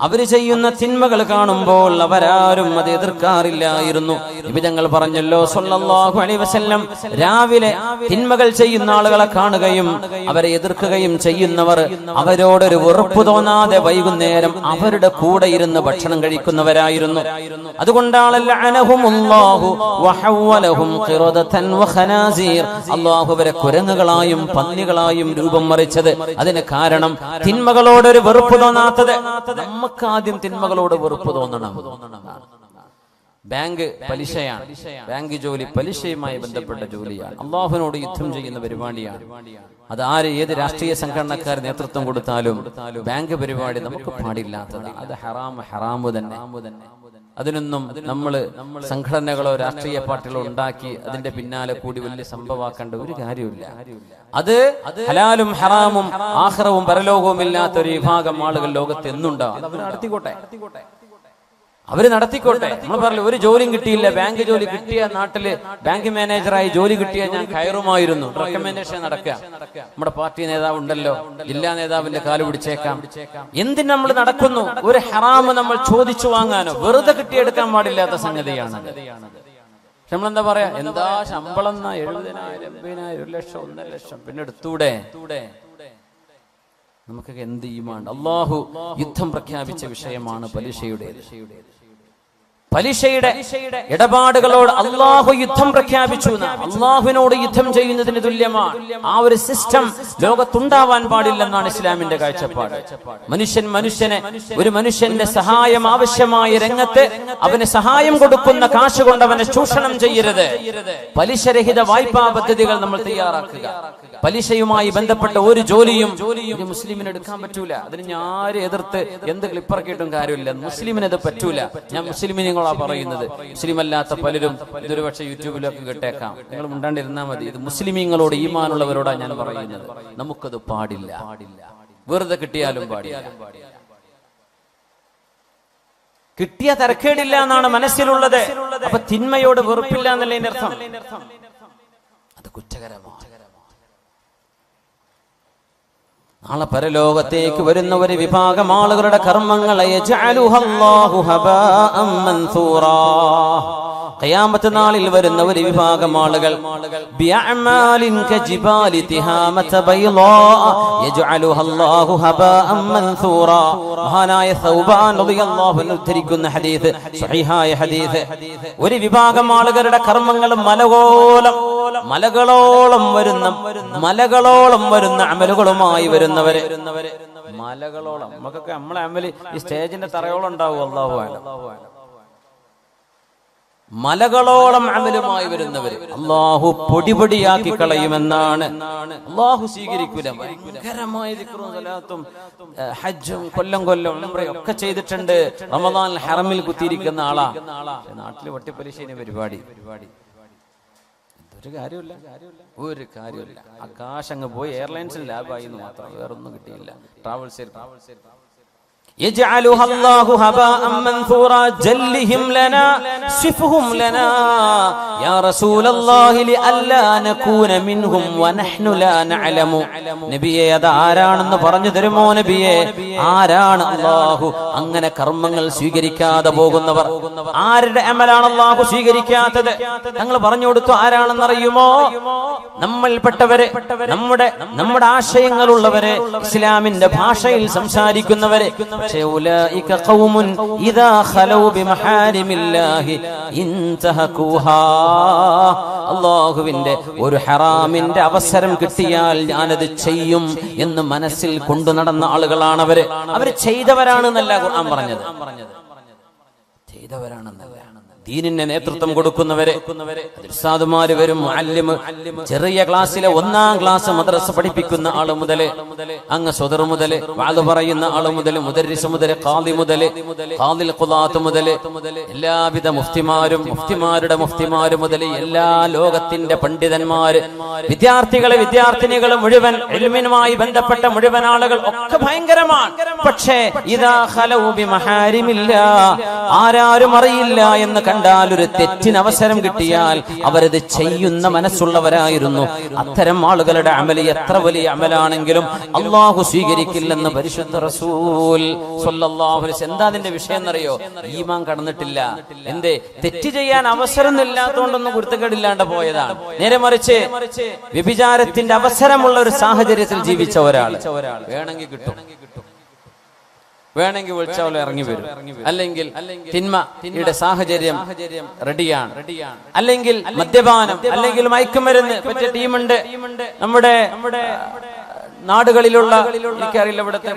അവര് ചെയ്യുന്ന തിന്മകൾ കാണുമ്പോൾ അവരാരും അത് എതിർക്കാറില്ലായിരുന്നു. നബിതങ്ങൾ പറഞ്ഞല്ലോ സല്ലല്ലാഹു അലൈഹി വസല്ലം, രാവിലെ തിന്മകൾ ചെയ്യുന്ന ആളുകളെ കാണുകയും അവരെ എതിർക്കുകയും ചെയ്യുന്നവർ അവരോടൊരു വെറുപ്പ് തോന്നാതെ വൈകുന്നേരം അവരുടെ കൂടെ ഇരുന്ന് ഭക്ഷണം കഴിക്കുന്നവരായിരുന്നു. അതുകൊണ്ടാണല്ലോ അനഹുമുല്ലാഹു വഹവലഹും ഖിറദതൻ വഖനാസീർ, അല്ലാഹു അവരെ കുരങ്ങുകളായും പന്നികളായും രൂപം മറിച്ചത്. അതിന് കാരണം തിന്മകളോടൊരു വെറുപ്പ് തോന്നാത്തത്. ആദ്യം തിന്മകളോട് വെറുപ്പ് തോന്നണം. ബാങ്ക് പലിശയാണ്, ബാങ്ക് ജോലി പലിശയുമായി ബന്ധപ്പെട്ട ജോലിയാണ്, അള്ളാഹുവിനോട് യുദ്ധം ചെയ്യുന്ന പരിപാടിയാണ്. അത് ഏത് രാഷ്ട്രീയ സംഘടനക്കാർ നേതൃത്വം കൊടുത്താലും ബാങ്ക് പരിപാടി നമുക്ക് പാടില്ലാത്തതാണ്. അത് ഹറാമു തന്നെ. അതിനൊന്നും നമ്മള് സംഘടനകളോ രാഷ്ട്രീയ പാർട്ടികളോ ഉണ്ടാക്കി അതിന്റെ പിന്നാലെ കൂടി വലിയ സംഭവമാക്കേണ്ട ഒരു കാര്യമില്ല. അത് ഹലാലും ഹറാമും ആഖിറവും പരലോകവും ഇല്ലാത്ത ഒരു വിഭാഗം ആളുകൾ ലോകത്ത് എന്നുണ്ടാവും. അവര് നടത്തിക്കോട്ടെ. നമ്മൾ പറഞ്ഞു ഒരു ജോലിയും കിട്ടിയില്ല, ബാങ്ക് ജോലി കിട്ടിയ നാട്ടില് ബാങ്ക് മാനേജറായി ജോലി കിട്ടിയ ഞാൻ കയറുമായിരുന്നു. റെക്കമെൻഡേഷൻ നടക്കുക. നമ്മുടെ പാർട്ടി നേതാവ് ഉണ്ടല്ലോ, ജില്ലാ നേതാവിന്റെ കാല് പിടിച്ചേക്കാം. എന്തിന് നമ്മൾ നടക്കുന്നു? ഒരു ഹറാമ് നമ്മൾ ചോദിച്ചു വാങ്ങാനോ വെറുതെ കിട്ടിയെടുക്കാൻ പാടില്ലാത്ത സംഗതിയാണ്. നമ്മളെന്താ പറയാ, എന്താ ശമ്പളം 70,000, 80,000, 1 ലക്ഷം, 1.5 ലക്ഷം, പിന്നെ എടുത്തൂടെ? നമുക്കൊക്കെ എന്ത് ഈമാൻ. അല്ലാഹു യുദ്ധം പ്രഖ്യാപിച്ച വിഷയമാണ് പലിശയുടേത്. പലിശയുടെ ഇടപാടുകളോട് അള്ളാഹു യുദ്ധം പ്രഖ്യാപിച്ചു. അള്ളാഹുവിനോട് യുദ്ധം ചെയ്യുന്നതിന് തുല്യമാണ്. ആ ഒരു സിസ്റ്റം ലോകത്തുണ്ടാവാൻ പാടില്ലെന്നാണ് ഇസ്ലാമിന്റെ കാഴ്ചപ്പാട്. ഒരു മനുഷ്യന്റെ സഹായം ആവശ്യമായ രംഗത്ത് അവന് സഹായം കൊടുക്കുന്ന കാശ് കൊണ്ട് അവനെ ചൂഷണം ചെയ്യരുത്. പലിശരഹിത വായ്പാ പദ്ധതികൾ നമ്മൾ തയ്യാറാക്കുക. പലിശയുമായി ബന്ധപ്പെട്ട ഒരു ജോലിയും മുസ്ലിമിന് എടുക്കാൻ പറ്റൂല. അതിന് ഞാൻ എതിർത്ത് എന്ത് ക്ലിപ്പറക്കിയിട്ടും കാര്യമില്ല. മുസ്ലിമിനത് പറ്റൂല. ഞാൻ മുസ്ലിമിനെ പറയുന്നത്. മുസ്ലിം അല്ലാത്ത പലരും ഇതൊരു പക്ഷേ യൂട്യൂബിലൊക്കെ കേട്ടേക്കാം. നിങ്ങൾ മിണ്ടാണ്ടിരുന്നാൽ മതി. ഇത് മുസ്ലിമീങ്ങളോട് ഈമാനുള്ളവരോടാണ് ഞാൻ പറയുന്നത്. നമുക്കത് പാടില്ല. വെറുതെ കിട്ടിയാലും പാടില്ല. കിട്ടിയ തരക്കേടില്ല എന്നാണ് മനസ്സിലുള്ളത്. അപ്പൊ തിന്മയോട് വെറുപ്പില്ല എന്നല്ലേ അർത്ഥം. അത് കുറ്റകരമാണ്. നാളെ പരലോകത്തേക്ക് വരുന്ന ഒരു വിഭാഗം ആളുകളുടെ കർമ്മങ്ങളെ ഖിയാമത്ത് നാളിൽ വരുന്ന ഒരു വിഭാഗം ആളുകൾ ബിഅഅമാലിൻ കജിബാലി തിഹാമത ബൈളാ യജ്അലുഹു അല്ലാഹു ഹബാഅൻ മൻസൂറാ. മഹാനായ സൗബാൻ റളിയല്ലാഹു അൻഹു ഉദ്ധരിക്കുന്ന ഹദീസ്, സ്വഹീഹായ ഹദീസ്. ഒരു വിഭാഗം ആളുകളുടെ കർമ്മങ്ങൾ മലകളോളം വരുന്ന അമലുകളുമായി വരുന്നവര്. മലകളോളം നമുക്കൊക്കെ നമ്മളെ അമല് ഈ സ്റ്റേജിന്റെ തറയോളം ഉണ്ടാവും. അല്ലാഹു അലം. മലകളോളം അമലുമായി വരുന്നവര് അല്ലാഹു പൊടിപൊടിയാക്കി കളയുമെന്നാണ്. അല്ലാഹു സ്വീകരിക്കൂല. ഭയങ്കരമായ ദിക്റും സലാത്തും ഹജ്ജും കൊല്ലം ഉംറയും ഒക്കെ ചെയ്തിട്ടുണ്ട്. റമദാൻ ഹറമിൽ കുത്തിയിരിക്കുന്ന ആളാ. നാട്ടില് വട്ടിപ്പലിശേനെ പരിപാടി ഒരു കാര്യമില്ല. ആകാശങ്ങ് പോയി എയർലൈൻസിൽ ലാഭായി എന്ന് മാത്രം, വേറൊന്നും കിട്ടിയില്ല. ട്രാവൽസ് يجعلها الله هباء منثورا جلهم لنا صفهم لنا يا رسول الله لئلا نكون منهم ونحن لا نعلم. നബിയെ അത് ആരാണെന്ന് പറഞ്ഞു തരുമോ നബിയെ? ആരാണ് അല്ലാഹു അങ്ങനെ കർമ്മങ്ങൾ സ്വീകരിക്കാതെ പോകുന്നവർ? ആരുടെ അമലാണ് അല്ലാഹു സ്വീകരിക്കാത്തത്? ഞങ്ങൾ പറഞ്ഞു കൊടുത്തു. ആരാണെന്ന് അറിയുമോ? നമ്മൾപ്പെട്ടവരെ, നമ്മുടെ ആശയങ്ങളുള്ളവരെ, ഇസ്ലാമിന്റെ ഭാഷയിൽ സംസാരിക്കുന്നവരെ. أولئك قوم إذا خلوا بمحارم الله انتهكوها. അല്ലാഹുവിന്റെ ഒരു ഹറാമിന്റെ അവസരം കിട്ടിയാൽ ഞാനത് ചെയ്യും എന്ന് മനസ്സിൽ കൊണ്ടു നടന്ന ആളുകളാണ് അവര് ചെയ്തവരാണെന്നല്ല ഖുർആൻ പറഞ്ഞത്. ചെയ്തവരാണെന്നല്ല. ദീനിന് നേതൃത്വം കൊടുക്കുന്നവരെ, ഉസ്താദുമാര് വരും, മുഅല്ലിം, ചെറിയ ക്ലാസ്സിലെ 1-ാം ക്ലാസ് മദ്രസ പഠിപ്പിക്കുന്ന ആള് മുതല്, അങ്ങ് സ്വദർ മുതല്, വാദ് പറയുന്ന ആള് മുതല്, മുദർരിസ് മുതല്, ഖാദി മുതല്, ഖാദിൽ ഖുദാത്ത് മുതല്, എല്ലാവിധ മുഫ്തിമാരുടെ മുഫ്തിമാര് മുതല്, എല്ലാ ലോകത്തിന്റെ പണ്ഡിതന്മാര്, വിദ്യാർത്ഥിനികള് മുഴുവൻ, ഇൽമിനുമായി ബന്ധപ്പെട്ട മുഴുവൻ ആളുകൾ ഒക്കെ ഭയങ്കരമാണ്. പക്ഷേ ഇദാ ഖലൗ ബിമഹാരിമില്ലാ, ആരാരും അറിയില്ല എന്ന് കണ്ടാൽ, ഒരു തെറ്റിന് അവസരം കിട്ടിയാൽ അവരത് ചെയ്യുന്ന മനസ്സുള്ളവരായിരുന്നു. അത്തരം ആളുകളുടെ അമല് എത്ര വലിയ അമലാണെങ്കിലും അല്ലാഹു സ്വീകരിക്കില്ലെന്ന് പരിശുദ്ധ റസൂൽ സ്വല്ലല്ലാഹു അലൈഹി വസല്ലം. എന്താ അതിന്റെ വിഷയം എന്നറിയോ? ഈമാൻ കടന്നിട്ടില്ല. എന്തേ? തെറ്റ് ചെയ്യാൻ അവസരം ഇല്ലാത്തതുകൊണ്ടൊന്നും കുരുത്തക്കേടില്ലാണ്ട് പോയതാണ്. നേരെ മറിച്ച് വ്യഭിചാരത്തിന്റെ അവസരമുള്ള ഒരു സാഹചര്യത്തിൽ ജീവിച്ച ഒരാൾ വേണമെങ്കിൽ കിട്ടും, വേണമെങ്കിൽ വിളിച്ചാൽ ഇറങ്ങി വരും. അല്ലെങ്കിൽ തിന്മയുടെ സാഹചര്യം റെഡിയാണ്. അല്ലെങ്കിൽ മദ്യപാനം, അല്ലെങ്കിൽ മയക്കുമരുന്ന് പറ്റിയ ടീമുണ്ട് നമ്മുടെ നാടുകളിലുള്ള. എനിക്കറിയില്ല ഇവിടുത്തെ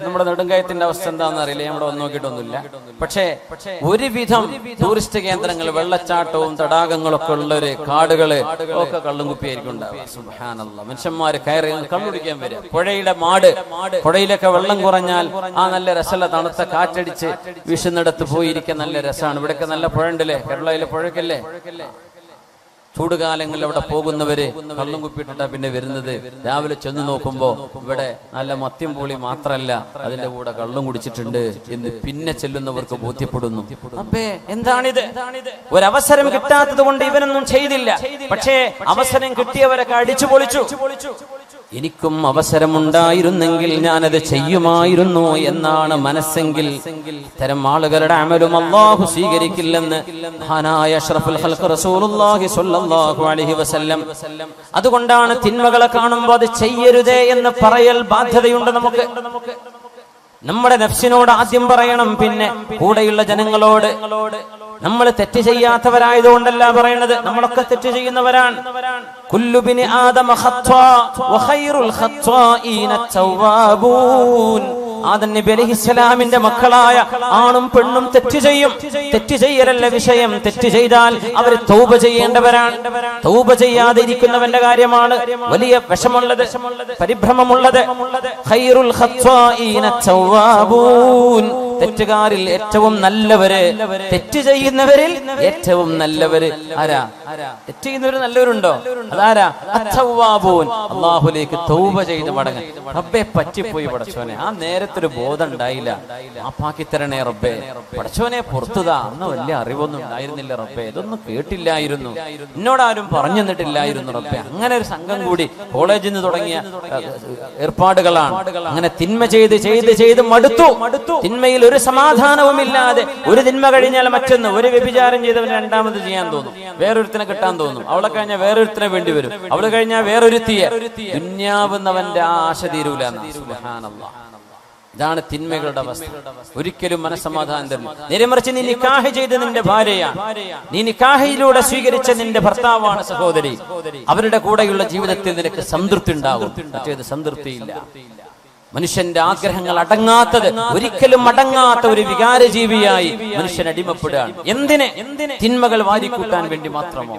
നമ്മുടെ നെടുങ്കയത്തിന്റെ അവസ്ഥ എന്താണെന്ന് അറിയില്ല, നമ്മുടെ ഒന്നും നോക്കിയിട്ടൊന്നുമില്ല. പക്ഷേ ഒരുവിധം ടൂറിസ്റ്റ് കേന്ദ്രങ്ങൾ, വെള്ളച്ചാട്ടവും തടാകങ്ങളൊക്കെ ഉള്ളൊരു കാടുകള് ഒക്കെ കള്ളും കുപ്പിയായിരിക്കും ഉണ്ടാവുക. സുബ്ഹാനല്ലാഹ്. മനുഷ്യന്മാര് കയറി കള്ളുടിക്കാൻ വരും. പുഴയിലൊക്കെ വെള്ളം കുറഞ്ഞാൽ ആ നല്ല രസമുള്ള തണുത്ത കാറ്റടിച്ച് വീശുന്നിടത്ത് പോയിരിക്കാൻ നല്ല രസമാണ്. ഇവിടെയൊക്കെ നല്ല പുഴ ഉണ്ടല്ലേ, കേരളയിലെ പുഴക്കല്ലേ. ചൂടുകാലങ്ങളിൽ അവിടെ പോകുന്നവര് കള്ളും കുപ്പിയിട്ടാ പിന്നെ വരുന്നത്. രാവിലെ ചെന്ന് നോക്കുമ്പോ ഇവിടെ നല്ല മദ്യം പൊളി മാത്രല്ല, അതിന്റെ കൂടെ കള്ളും കുടിച്ചിട്ടുണ്ട് എന്ന് പിന്നെ ചെല്ലുന്നവർക്ക് ബോധ്യപ്പെടുന്നു. അപ്പേ എന്താണിത്? ഒരവസരം കിട്ടാത്തത് കൊണ്ട് ഇവനൊന്നും ചെയ്തില്ല. പക്ഷേ അവസരം കിട്ടിയവരൊക്കെ അടിച്ചു പൊളിച്ചു. എനിക്കും അവസരമുണ്ടായിരുന്നെങ്കിൽ ഞാനത് ചെയ്യുമായിരുന്നു എന്നാണ് മനസ്സെങ്കിൽ ഇത്തരം ആളുകളുടെ അമലും അല്ലാഹു സ്വീകരിക്കില്ലെന്ന് മഹാനായ അഷ്റഫുൽ ഖൽഖ് റസൂലുള്ളാഹി സ്വല്ലല്ലാഹു അലൈഹി വസല്ലം. അതുകൊണ്ടാണ് തിന്മകളെ കാണുമ്പോൾ അത് ചെയ്യരുതേ എന്ന് പറയൽ ബാധ്യതയുണ്ട് നമുക്ക്. നമ്മുടെ നഫ്സിനോട് ആദ്യം പറയണം, പിന്നെ കൂടെയുള്ള ജനങ്ങളോട്. നമ്മൾ തെറ്റ് ചെയ്യാത്തവരായതുകൊണ്ടല്ല പറയണത്, നമ്മളൊക്കെ തെറ്റ് ചെയ്യുന്നവരാണ്. കുല്ലു ബിനി ആദമ ഖത്വാ വഖൈറുൽ ഖത്വാഈന തവ്വാബൂൻ. ആദം നബി അലൈഹിസ്സലാമിന്റെ മക്കളായ ആണും പെണ്ണും തെറ്റ് ചെയ്യും. തെറ്റ് ചെയ്യലല്ല വിഷയം. തെറ്റ് ചെയ്താൽ അവർ തൗബ ചെയ്യേണ്ടവരാണ്. തൗബ ചെയ്യാതെ ഇരിക്കുന്നവന്റെ കാര്യമാണ് വലിയ വിഷമുള്ളത്, പരിഭ്രമമുള്ളത്. ഖൈറുൽ ഖത്വാഈന തവ്വാബൂൻ. തെറ്റുകാരിൽ ഏറ്റവും നല്ലവര്, തെറ്റ് ചെയ്യുന്നവരിൽ ഏറ്റവും നല്ലവര് ആരാ? തെറ്റ് ചെയ്യുന്നവര് നല്ലവരുണ്ടോ? അതാരാ? അത്തവ്വാബൂൻ. അല്ലാഹുവിലേക്ക് തൗബ ചെയ്ത് മടങ്ങും. റബ്ബേ പറ്റിപ്പോയി പടച്ചോനെ, ആ നേരത്തെ നേരത്തെ ഒരു ബോധം ഉണ്ടായില്ല. മാപ്പാക്കി തരണേ റബ്ബേ, പടച്ചോനെ പുറത്തുതാ, അന്ന് വലിയ അറിവൊന്നും ഉണ്ടായിരുന്നില്ല റബ്ബേ, ഇതൊന്നും കേട്ടില്ലായിരുന്നു, എന്നോടാരും പറഞ്ഞു തന്നിട്ടില്ലായിരുന്നു റബ്ബേ. അങ്ങനെ ഒരു സംഘം കൂടി കോളേജിൽ നിന്ന് തുടങ്ങിയ ഏർപ്പാടുകളാണ്. അങ്ങനെ തിന്മ ചെയ്ത് ചെയ്ത് ചെയ്ത് മടുത്തു. തിന്മയിൽ ഒരു സമാധാനവുമില്ലാതെ, ഒരു തിന്മ കഴിഞ്ഞാൽ മറ്റൊന്ന്, ഒരു വ്യഭിചാരം ചെയ്തവന് രണ്ടാമത് ചെയ്യാൻ തോന്നും, വേറൊരുത്തിനെ കിട്ടാൻ തോന്നും, അവളെ കഴിഞ്ഞാൽ വേറൊരുത്തിനെ വേണ്ടി വരും, അവള് കഴിഞ്ഞാൽ വേറൊരുത്തിയെ. ദുന്യാവുന്നവന്റെ ആശ തീരൂല. സുബ്ഹാനല്ലാഹ്. ഇതാണ് തിന്മകളുടെ അവസ്ഥ. ഒരിക്കലും മനസ്സമാധാനം തരില്ല. നേരെമറിച്ച് നീ നിക്കാഹ് ചെയ്ത് നിന്റെ ഭാര്യയാണ്, നീ നിക്കാഹിലൂടെ സ്വീകരിച്ച നിന്റെ ഭർത്താവാണ് സഹോദരി, അവരുടെ കൂടെയുള്ള ജീവിതത്തിൽ നിനക്ക് സംതൃപ്തി ഉണ്ടാകും. മറ്റേത് സംതൃപ്തിയില്ല. മനുഷ്യന്റെ ആഗ്രഹങ്ങൾ അടങ്ങാത്തത്, ഒരിക്കലും അടങ്ങാത്ത ഒരു വികാരജീവിയായി മനുഷ്യൻ അടിമപ്പെടുകയാണ്. എന്തിന്? തിന്മകൾ വാരിക്കൂട്ടാൻ വേണ്ടി മാത്രമോ?